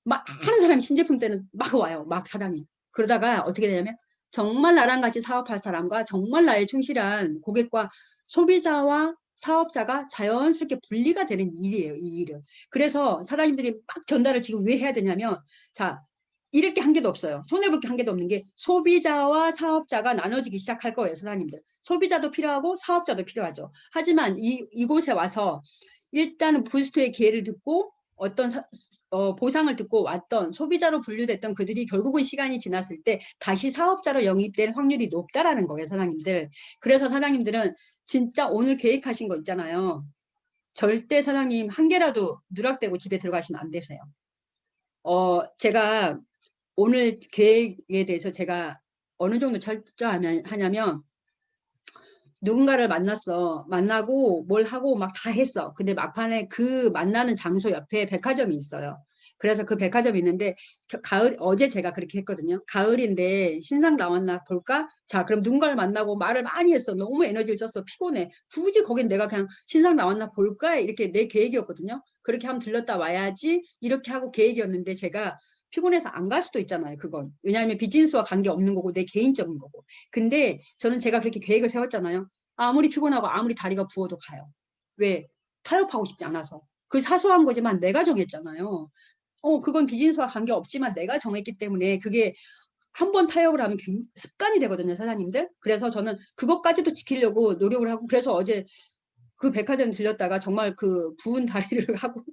막 하는 사람이 신제품 때는 막 와요. 막 사장이. 그러다가 어떻게 되냐면 정말 나랑 같이 사업할 사람과 정말 나의 충실한 고객과 소비자와 사업자가 자연스럽게 분리가 되는 일이에요. 이 일은. 그래서 사장님들이 막 전달을 지금 왜 해야 되냐면 자 잃을 게 한 개도 없어요. 손해볼 게 한 개도 없는 게 소비자와 사업자가 나눠지기 시작할 거예요. 사장님들. 소비자도 필요하고 사업자도 필요하죠. 하지만 이곳에 와서 일단은 부스트의 기회를 듣고 어떤 보상을 듣고 왔던 소비자로 분류됐던 그들이 결국은 시간이 지났을 때 다시 사업자로 영입될 확률이 높다라는 거예요, 사장님들. 그래서 사장님들은 진짜 오늘 계획하신 거 있잖아요. 절대 사장님 한 개라도 누락되고 집에 들어가시면 안 되세요. 제가 오늘 계획에 대해서 제가 어느 정도 철저하냐면 누군가를 만났어. 만나고 뭘 하고 막 다 했어. 근데 막판에 그 만나는 장소 옆에 백화점이 있어요. 그래서 그 백화점이 있는데 어제 제가 그렇게 했거든요. 가을인데 신상 나왔나 볼까? 자, 그럼 누군가를 만나고 말을 많이 했어. 너무 에너지를 썼어. 피곤해. 굳이 거긴 내가 그냥 신상 나왔나 볼까? 이렇게 내 계획이었거든요. 그렇게 하면 들렀다 와야지. 이렇게 하고 계획이었는데 제가 피곤해서 안 갈 수도 있잖아요. 그건. 왜냐하면 비즈니스와 관계없는 거고 내 개인적인 거고. 근데 저는 제가 그렇게 계획을 세웠잖아요. 아무리 피곤하고 아무리 다리가 부어도 가요. 왜? 타협하고 싶지 않아서. 그 사소한 거지만 내가 정했잖아요. 그건 비즈니스와 관계없지만 내가 정했기 때문에 그게 한 번 타협을 하면 습관이 되거든요, 사장님들. 그래서 저는 그것까지도 지키려고 노력을 하고 그래서 어제 그 백화점 들렸다가 정말 그 부은 다리를 하고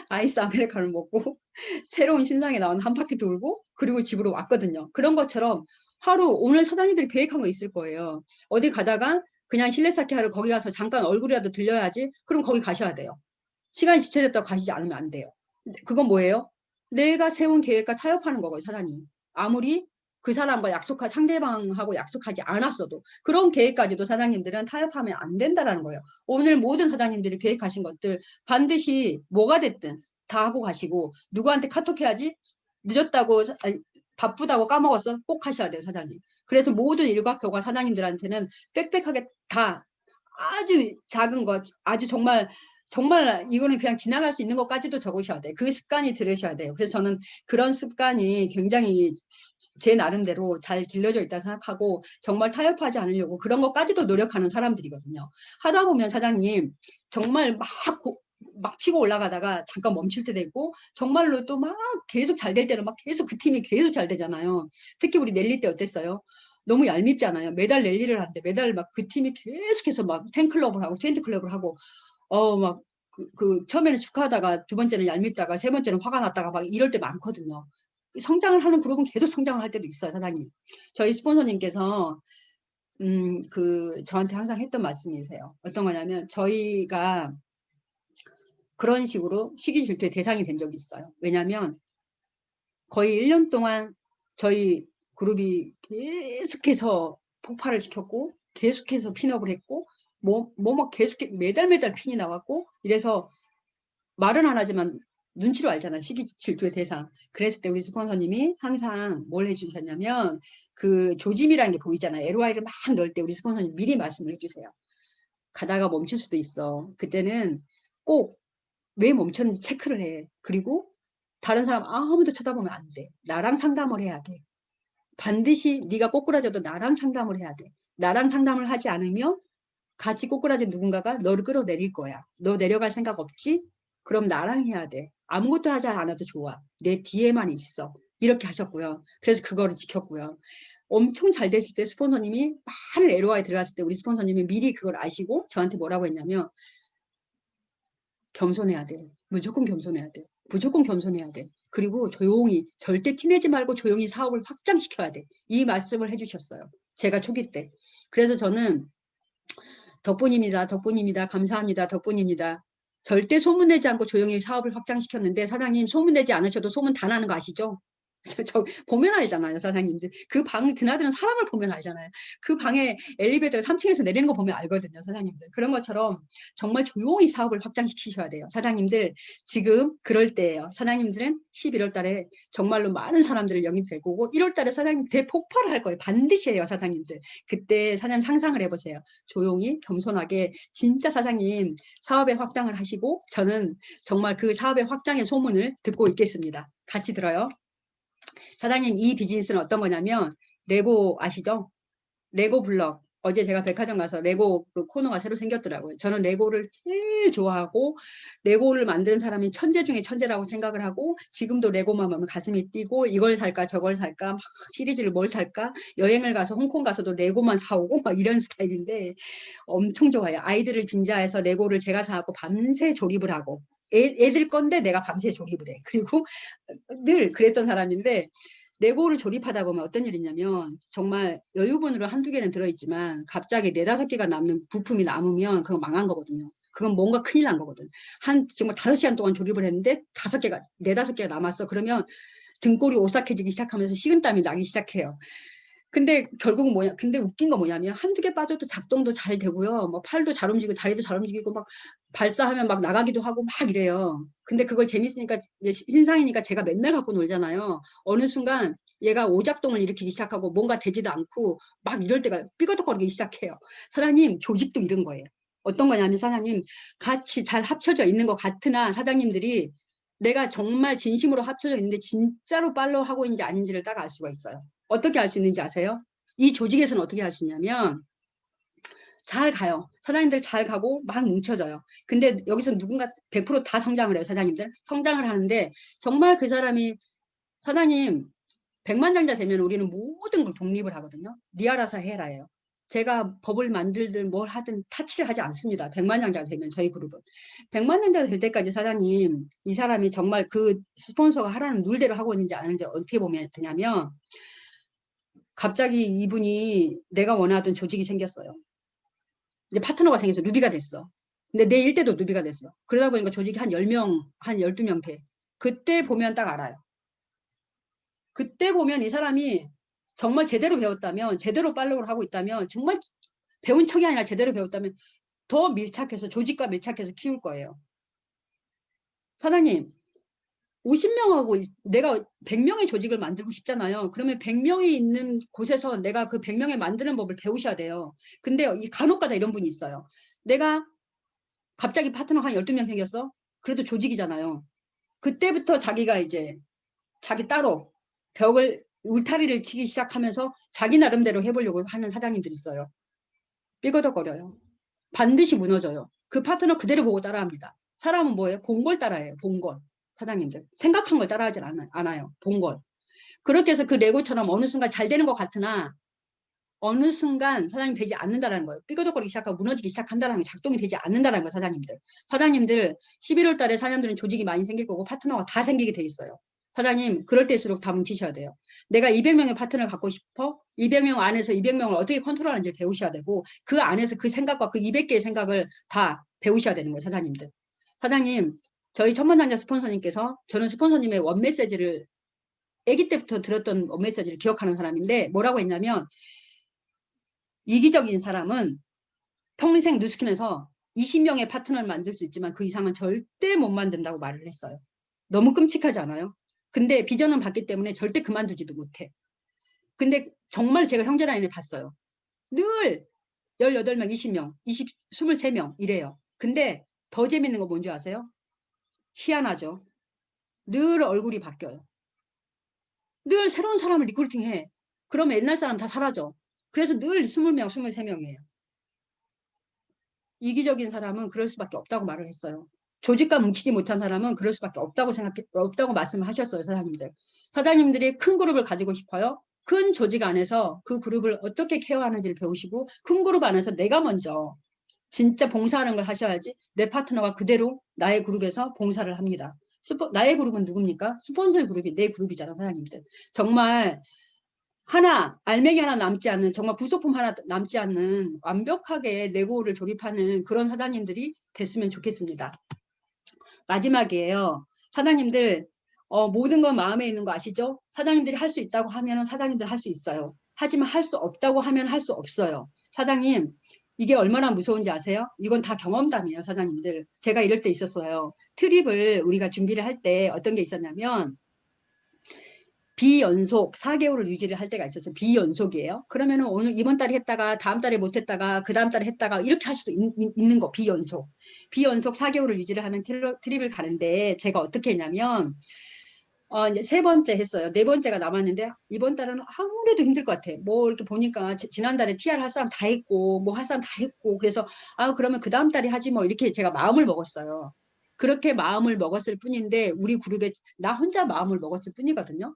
아이스 아메리카노를 먹고 새로운 신상에 나온 한 바퀴 돌고 그리고 집으로 왔거든요. 그런 것처럼 하루 오늘 사장님들이 계획한 거 있을 거예요. 어디 가다가 그냥 실내 쌓기 하러 거기 가서 잠깐 얼굴이라도 들려야지. 그럼 거기 가셔야 돼요. 시간이 지체됐다고 가시지 않으면 안 돼요. 그건 뭐예요? 내가 세운 계획과 타협하는 거고요, 사장님. 아무리 그 사람과 상대방하고 약속하지 않았어도 그런 계획까지도 사장님들은 타협하면 안 된다라는 거예요. 오늘 모든 사장님들이 계획하신 것들 반드시 뭐가 됐든 다 하고 가시고 누구한테 카톡해야지 늦었다고 바쁘다고 까먹었어 꼭 하셔야 돼요, 사장님. 그래서 모든 일과 교과 사장님들한테는 빽빽하게 다 아주 작은 것 아주 정말 이거는 그냥 지나갈 수 있는 것까지도 적으셔야 돼요. 그 습관이 들으셔야 돼요. 그래서 저는 그런 습관이 굉장히 제 나름대로 잘 길러져 있다 생각하고 정말 타협하지 않으려고 그런 것까지도 노력하는 사람들이거든요. 하다 보면 사장님 정말 막 치고 올라가다가 잠깐 멈출 때도 있고 정말로 또 막 계속 잘 될 때는 막 계속 그 팀이 계속 잘 되잖아요. 특히 우리 랠리 때 어땠어요? 너무 얄밉잖아요. 매달 랠리를 하는데 매달 막 그 팀이 계속해서 막 10클럽을 하고 20클럽을 하고 막 처음에는 축하하다가 두 번째는 얄밉다가 세 번째는 화가 났다가 막 이럴 때 많거든요. 성장을 하는 그룹은 계속 성장을 할 때도 있어요, 사장님. 저희 스폰서님께서 저한테 항상 했던 말씀이세요. 어떤 거냐면 저희가 그런 식으로 시기 질투의 대상이 된 적이 있어요. 왜냐하면 거의 1년 동안 저희 그룹이 계속해서 폭발을 시켰고 계속해서 핀업을 했고 막 계속 매달 핀이 나왔고 이래서 말은 안 하지만 눈치로 알잖아요. 시기 질투의 대상. 그랬을 때 우리 스폰서님이 항상 뭘 해주셨냐면 그 조짐이라는 게 보이잖아요. LOI를 막 넣을 때 우리 스폰서님 미리 말씀을 해주세요. 가다가 멈출 수도 있어. 그때는 꼭 왜 멈췄는지 체크를 해. 그리고 다른 사람 아무도 쳐다보면 안 돼. 나랑 상담을 해야 돼. 반드시 네가 꼬꾸라져도 나랑 상담을 해야 돼. 나랑 상담을 하지 않으면 같이 꼬꾸라진 누군가가 너를 끌어내릴 거야. 너 내려갈 생각 없지? 그럼 나랑 해야 돼. 아무것도 하지 않아도 좋아. 내 뒤에만 있어. 이렇게 하셨고요. 그래서 그거를 지켰고요. 엄청 잘 됐을 때 스폰서님이 많은 LOI 들어갔을 때 우리 스폰서님이 미리 그걸 아시고 저한테 뭐라고 했냐면 겸손해야 돼. 무조건 겸손해야 돼. 무조건 겸손해야 돼. 그리고 조용히 절대 티내지 말고 조용히 사업을 확장시켜야 돼. 이 말씀을 해주셨어요. 제가 초기 때. 그래서 저는 덕분입니다. 덕분입니다. 감사합니다. 덕분입니다. 절대 소문내지 않고 조용히 사업을 확장시켰는데 사장님 소문내지 않으셔도 소문 다 나는 거 아시죠? 저 보면 알잖아요, 사장님들. 그 방 드나드는 사람을 보면 알잖아요. 그 방에 엘리베이터 3층에서 내리는 거 보면 알거든요, 사장님들. 그런 것처럼 정말 조용히 사업을 확장시키셔야 돼요. 사장님들 지금 그럴 때예요. 사장님들은 11월 달에 정말로 많은 사람들을 영입될 거고 1월 달에 사장님 대폭발을 할 거예요. 반드시 해요, 사장님들. 그때 사장님 상상을 해보세요. 조용히 겸손하게 진짜 사장님 사업의 확장을 하시고 저는 정말 그 사업의 확장의 소문을 듣고 있겠습니다. 같이 들어요. 사장님 이 비즈니스는 어떤 거냐면 레고 아시죠? 레고 블럭. 어제 제가 백화점 가서 레고 그 코너가 새로 생겼더라고요. 저는 레고를 제일 좋아하고 레고를 만드는 사람이 천재 중에 천재라고 생각을 하고 지금도 레고만 보면 가슴이 뛰고 이걸 살까 저걸 살까 막 시리즈를 뭘 살까 여행을 가서 홍콩 가서도 레고만 사오고 막 이런 스타일인데 엄청 좋아요. 아이들을 빙자해서 레고를 제가 사갖고 밤새 조립을 하고 애들 건데 내가 밤새 조립을 해. 그리고 늘 그랬던 사람인데 레고를 조립하다 보면 어떤 일이 있냐면 정말 여유분으로 한두 개는 들어있지만 갑자기 4-5개가 남는 부품이 남으면 그건 망한 거거든요. 그건 뭔가 큰일 난 거거든. 정말 5시간 동안 조립을 했는데 5개가, 4-5개가 남았어. 그러면 등골이 오싹해지기 시작하면서 식은땀이 나기 시작해요. 근데 결국은 뭐냐, 근데 웃긴 거 뭐냐면 한두 개 빠져도 작동도 잘 되고요. 뭐 팔도 잘 움직이고 다리도 잘 움직이고 막 발사하면 막 나가기도 하고 막 이래요. 근데 그걸 재밌으니까 이제 신상이니까 제가 맨날 갖고 놀잖아요. 어느 순간 얘가 오작동을 일으키기 시작하고 뭔가 되지도 않고 막 이럴 때가 삐거덕거리기 시작해요. 사장님, 조직도 이런 거예요. 어떤 거냐면 사장님, 같이 잘 합쳐져 있는 것 같으나 사장님들이 내가 정말 진심으로 합쳐져 있는데 진짜로 팔로우 하고 있는지 아닌지를 딱 알 수가 있어요. 어떻게 알 수 있는지 아세요? 이 조직에서는 어떻게 할 수 있냐면 잘 가요. 사장님들 잘 가고 막 뭉쳐져요. 근데 여기서 누군가 100%다 성장을 해요. 사장님들. 성장을 하는데 정말 그 사람이 사장님 100만장자 되면 우리는 모든 걸 독립을 하거든요. 네 알아서 해라예요. 제가 법을 만들든 뭘 하든 타치를 하지 않습니다. 100만장자가 되면 저희 그룹은. 100만장자가 될 때까지 사장님 이 사람이 정말 그 스폰서가 하라는 룰대로 하고 있는지 아닌지 어떻게 보면 되냐면 갑자기 이분이 내가 원하던 조직이 생겼어요. 이제 파트너가 생겨서 루비가 됐어. 근데 내 일대도 루비가 됐어. 그러다 보니까 조직이 한 10명, 한 12명 돼. 그때 보면 딱 알아요. 그때 보면 이 사람이 정말 제대로 배웠다면, 제대로 팔로우를 하고 있다면, 정말 배운 척이 아니라 제대로 배웠다면 더 밀착해서, 조직과 밀착해서 키울 거예요. 사장님, 50명하고 내가 100명의 조직을 만들고 싶잖아요. 그러면 100명이 있는 곳에서 내가 그 100명에 만드는 법을 배우셔야 돼요. 근데 간혹가다 이런 분이 있어요. 내가 갑자기 파트너가 한 12명 생겼어? 그래도 조직이잖아요. 그때부터 자기가 이제 자기 따로 벽을 울타리를 치기 시작하면서 자기 나름대로 해보려고 하는 사장님들이 있어요. 삐거덕거려요. 반드시 무너져요. 그 파트너 그대로 보고 따라합니다. 사람은 뭐예요? 본 걸 따라해요. 본 걸. 사장님들. 생각한 걸 따라하지 않아요. 본 걸. 그렇게 해서 그 레고처럼 어느 순간 잘 되는 것 같으나 어느 순간 사장님 되지 않는다는 거예요. 삐거덕거리기 시작하고 무너지기 시작한다는 게 작동이 되지 않는다는 거예요. 사장님들. 사장님들 11월 달에 사장님들은 조직이 많이 생길 거고 파트너가 다 생기게 돼 있어요. 사장님 그럴 때일수록 다 뭉치셔야 돼요. 내가 200명의 파트너를 갖고 싶어? 200명 안에서 200명을 어떻게 컨트롤하는지 배우셔야 되고 그 안에서 그 생각과 그 200개의 생각을 다 배우셔야 되는 거예요. 사장님들. 사장님 저희 천만장자 스폰서님께서 저는 스폰서님의 원메시지를 아기 때부터 들었던 원메시지를 기억하는 사람인데 뭐라고 했냐면 이기적인 사람은 평생 누스킨에서 20명의 파트너를 만들 수 있지만 그 이상은 절대 못 만든다고 말을 했어요. 너무 끔찍하지 않아요? 근데 비전은 봤기 때문에 절대 그만두지도 못해. 근데 정말 제가 형제라인을 봤어요. 늘 18명, 20명, 23명 이래요. 근데 더 재밌는 거 뭔지 아세요? 희한하죠. 늘 얼굴이 바뀌어요. 늘 새로운 사람을 리크루팅해. 그러면 옛날 사람 다 사라져. 그래서 늘 20명, 23명이에요. 이기적인 사람은 그럴 수밖에 없다고 말을 했어요. 조직과 뭉치지 못한 사람은 그럴 수밖에 없다고 말씀을 하셨어요, 사장님들. 사장님들이 큰 그룹을 가지고 싶어요. 큰 조직 안에서 그 그룹을 어떻게 케어하는지를 배우시고 큰 그룹 안에서 내가 먼저 진짜 봉사하는 걸 하셔야지 내 파트너가 그대로 나의 그룹에서 봉사를 합니다. 나의 그룹은 누굽니까? 스폰서의 그룹이 내 그룹이잖아, 사장님들. 정말 알맹이 하나 남지 않는 정말 부속품 하나 남지 않는 완벽하게 레고를 조립하는 그런 사장님들이 됐으면 좋겠습니다. 마지막이에요. 사장님들 모든 건 마음에 있는 거 아시죠? 사장님들이 할 수 있다고 하면 사장님들 할 수 있어요. 하지만 할 수 없다고 하면 할 수 없어요. 사장님 이게 얼마나 무서운지 아세요? 이건 다 경험담이에요. 사장님들. 제가 이럴 때 있었어요. 트립을 우리가 준비를 할 때 어떤 게 있었냐면 비연속 4개월을 유지를 할 때가 있어서 비연속이에요. 그러면은 오늘 이번 달에 했다가 다음 달에 못 했다가 그 다음 달에 했다가 이렇게 할 수도 있는 거 비연속. 비연속 4개월을 유지를 하는 트립을 가는데 제가 어떻게 했냐면 이제 3번째 했어요. 4번째가 남았는데 이번 달은 아무래도 힘들 것 같아. 뭐 이렇게 보니까 지난달에 TR 할 사람 다 했고 뭐 할 사람 다 했고 그래서 그러면 그 다음 달에 하지 뭐 이렇게 제가 마음을 먹었어요. 그렇게 마음을 먹었을 뿐인데 우리 그룹에 나 혼자 마음을 먹었을 뿐이거든요.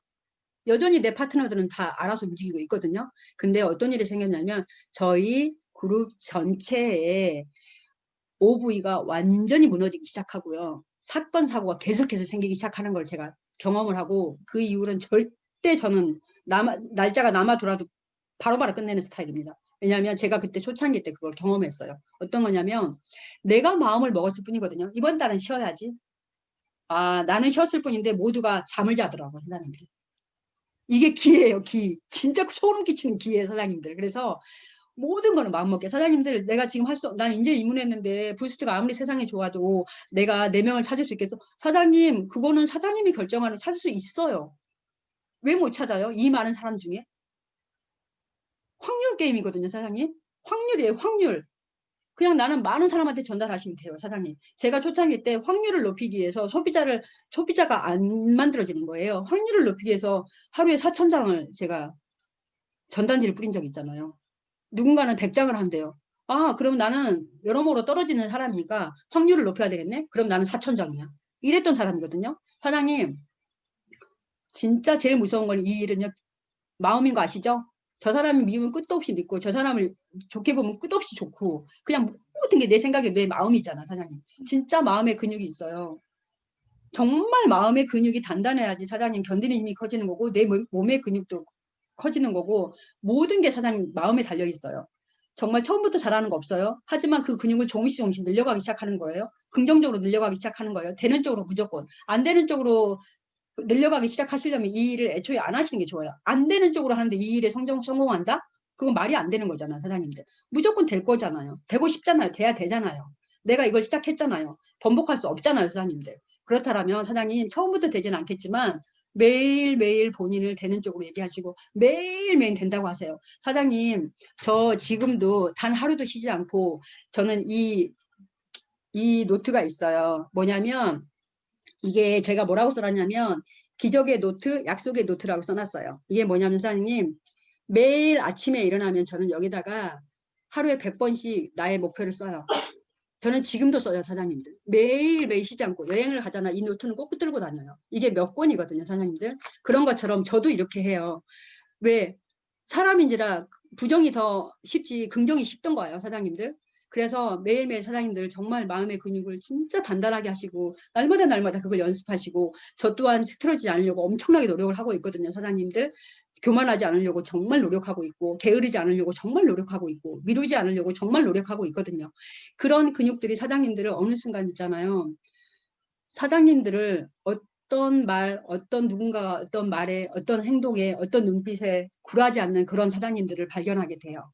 여전히 내 파트너들은 다 알아서 움직이고 있거든요. 근데 어떤 일이 생겼냐면 저희 그룹 전체에 OV가 완전히 무너지기 시작하고요. 사건 사고가 계속해서 생기기 시작하는 걸 제가 경험을 하고 그 이후로는 절대 저는 날짜가 남아돌아도 바로바로 끝내는 스타일입니다. 왜냐하면 제가 그때 초창기 때 그걸 경험했어요. 어떤 거냐면 내가 마음을 먹었을 뿐이거든요. 이번 달은 쉬어야지. 아, 나는 쉬었을 뿐인데 모두가 잠을 자더라고요, 사장님들. 이게 기예요, 기. 진짜 소름 끼치는 기예요, 사장님들. 그래서 모든 거는 마음먹게. 사장님들, 내가 지금 난 이제 입문했는데 부스트가 아무리 세상에 좋아도 내가 4명을 찾을 수 있겠어? 사장님, 그거는 사장님이 결정하는 찾을 수 있어요. 왜 못 찾아요? 이 많은 사람 중에. 확률 게임이거든요, 사장님. 확률이에요, 확률. 그냥 나는 많은 사람한테 전달하시면 돼요, 사장님. 제가 초창기 때 확률을 높이기 위해서 소비자가 안 만들어지는 거예요. 확률을 높이기 위해서 하루에 4,000장을 제가 전단지를 뿌린 적이 있잖아요. 누군가는 100장을 한대요. 아, 그럼 나는 여러모로 떨어지는 사람이니까 확률을 높여야 되겠네? 그럼 나는 4,000장이야. 이랬던 사람이거든요. 사장님, 진짜 제일 무서운 건 이 일은요, 마음인 거 아시죠? 저 사람을 미우면 끝도 없이 믿고 저 사람을 좋게 보면 끝도 없이 좋고 그냥 모든 게 내 생각에 내 마음이잖아, 사장님. 진짜 마음의 근육이 있어요. 정말 마음의 근육이 단단해야지 사장님 견디는 힘이 커지는 거고 내 몸의 근육도 커지는 거고 모든 게 사장님 마음에 달려 있어요. 정말 처음부터 잘하는 거 없어요. 하지만 그 근육을 조금씩 늘려가기 시작하는 거예요. 긍정적으로 늘려가기 시작하는 거예요. 되는 쪽으로 무조건. 안 되는 쪽으로 늘려가기 시작하시려면 이 일을 애초에 안 하시는 게 좋아요. 안 되는 쪽으로 하는데 이 일에 성공한다? 그건 말이 안 되는 거잖아요, 사장님들. 무조건 될 거잖아요. 되고 싶잖아요. 돼야 되잖아요. 내가 이걸 시작했잖아요. 번복할 수 없잖아요, 사장님들. 그렇다면 사장님 처음부터 되지는 않겠지만 매일매일 본인을 되는 쪽으로 얘기하시고 매일매일 된다고 하세요. 사장님, 저 지금도 단 하루도 쉬지 않고 저는 이 노트가 있어요. 뭐냐면 이게 제가 뭐라고 써놨냐면 기적의 노트, 약속의 노트라고 써놨어요. 이게 뭐냐면 사장님 매일 아침에 일어나면 저는 여기다가 하루에 100번씩 나의 목표를 써요. 저는 지금도 써요, 사장님들. 매일매일 쉬지 않고 여행을 가잖아. 이 노트는 꼭 붙들고 다녀요. 이게 몇 권이거든요, 사장님들. 그런 것처럼 저도 이렇게 해요. 왜? 사람인지라 부정이 더 쉽지 긍정이 쉽던 거예요, 사장님들. 그래서 매일매일 사장님들 정말 마음의 근육을 진짜 단단하게 하시고 날마다 그걸 연습하시고 저 또한 흐트러지지 않으려고 엄청나게 노력을 하고 있거든요, 사장님들. 교만하지 않으려고 정말 노력하고 있고 게으르지 않으려고 정말 노력하고 있고 미루지 않으려고 정말 노력하고 있거든요. 그런 근육들이 사장님들을 어느 순간 있잖아요. 사장님들을 어떤 말, 어떤 누군가가 어떤 말에, 어떤 행동에, 어떤 눈빛에 굴하지 않는 그런 사장님들을 발견하게 돼요.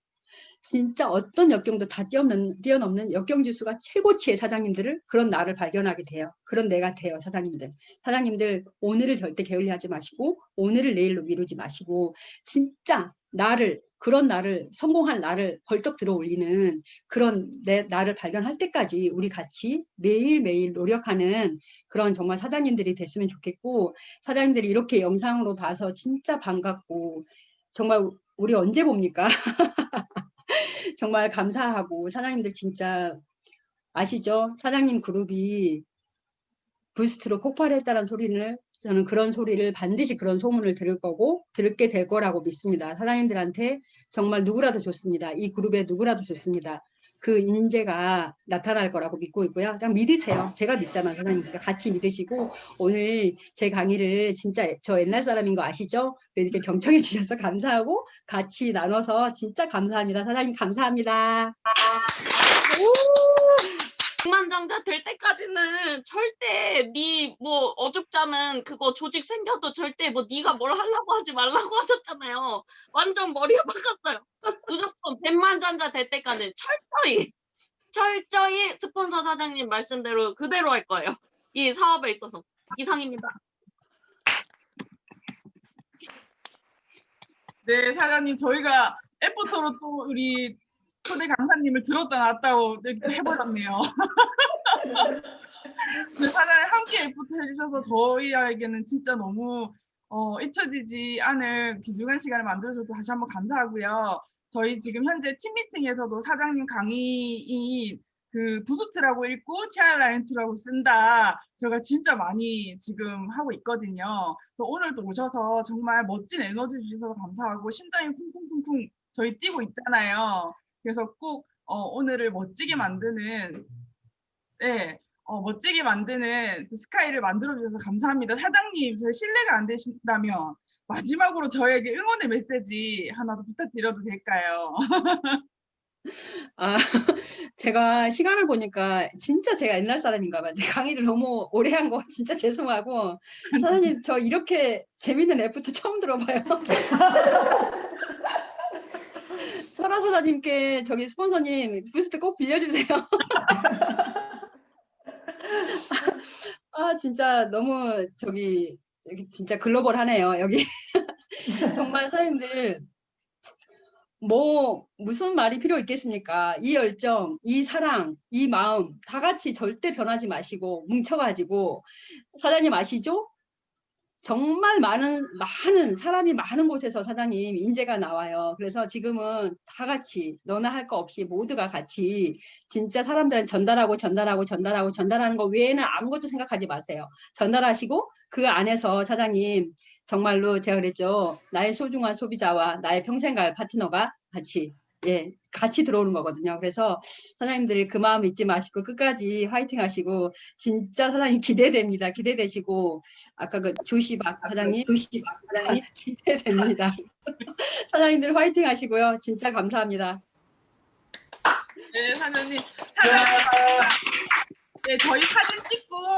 진짜 어떤 역경도 다 뛰어넘는 역경지수가 최고치의 사장님들을 그런 나를 발견하게 돼요. 그런 내가 돼요, 사장님들. 사장님들 오늘을 절대 게을리하지 마시고 오늘을 내일로 미루지 마시고 진짜 그런 나를 성공할 나를 벌떡 들어 올리는 그런 나를 발견할 때까지 우리 같이 매일매일 노력하는 그런 정말 사장님들이 됐으면 좋겠고 사장님들이 이렇게 영상으로 봐서 진짜 반갑고 정말 우리 언제 봅니까? 정말 감사하고 사장님들 진짜 아시죠? 사장님 그룹이 부스트로 폭발했다는 소리를 저는 그런 소리를 반드시 그런 소문을 들게 될 거라고 믿습니다. 사장님들한테 정말 누구라도 좋습니다. 이 그룹에 누구라도 좋습니다. 그 인재가 나타날 거라고 믿고 있고요. 그냥 믿으세요. 제가 믿잖아요, 사장님. 같이 믿으시고 오늘 제 강의를 진짜 저 옛날 사람인 거 아시죠? 이렇게 경청해 주셔서 감사하고 같이 나눠서 진짜 감사합니다. 사장님 감사합니다. 백만장자 될 때까지는 절대 네 뭐 어줍잖은 그거 조직 생겨도 절대 뭐 네가 뭘 하려고 하지 말라고 하셨잖아요. 완전 머리가 바뀌었어요. 무조건 백만장자 될 때까지 철저히 스폰서 사장님 말씀대로 그대로 할 거예요. 이 사업에 있어서. 이상입니다. 네, 사장님, 저희가 애프터로 또 우리 초대 강사님을 들었다 놨다고 이렇게 해버렸네요. 근데 사장님 함께 애프터 해주셔서 저희에게는 진짜 너무 잊혀지지 않을 귀중한 시간을 만들어줘서 다시 한번 감사하고요. 저희 지금 현재 팀 미팅에서도 사장님 강의인 그 부스트라고 읽고 TR라이언트라고 쓴다. 저희가 진짜 많이 지금 하고 있거든요. 오늘도 오셔서 정말 멋진 에너지 주셔서 감사하고 심장이 쿵쿵쿵쿵 저희 뛰고 있잖아요. 그래서 꼭 오늘을 멋지게 만드는 네, 멋지게 만드는 그 스카이를 만들어 주셔서 감사합니다. 사장님, 저희 실례가 안 되신다면 마지막으로 저에게 응원의 메시지 하나 더 부탁드려도 될까요? 아, 제가 시간을 보니까 진짜 제가 옛날 사람인가 봐요. 강의를 너무 오래 한 거 진짜 죄송하고 사장님 저 이렇게 재밌는 애프터 처음 들어봐요. 설아 사장님께 저기 스폰서님 부스트 꼭 빌려주세요. 아 진짜 너무 저기 진짜 글로벌하네요. 여기 정말 사장님들 뭐 무슨 말이 필요 있겠습니까? 이 열정, 이 사랑, 이 마음 다 같이 절대 변하지 마시고 뭉쳐가지고 사장님 아시죠? 정말 많은 사람이 많은 곳에서 사장님 인재가 나와요. 그래서 지금은 다 같이 너나 할 거 없이 모두가 같이 진짜 사람들한테 전달하는 거 외에는 아무것도 생각하지 마세요. 전달하시고 그 안에서 사장님 정말로 제가 그랬죠. 나의 소중한 소비자와 나의 평생 갈 파트너가 같이 들어오는 거거든요. 그래서 사장님들이 그 마음 잊지 마시고 끝까지 화이팅 하시고 진짜 사장님 기대됩니다. 기대되시고 아까 그 조시박 사장님 기대됩니다. 사장님들 화이팅 하시고요. 진짜 감사합니다. 네, 사장님. 네, 저희 사진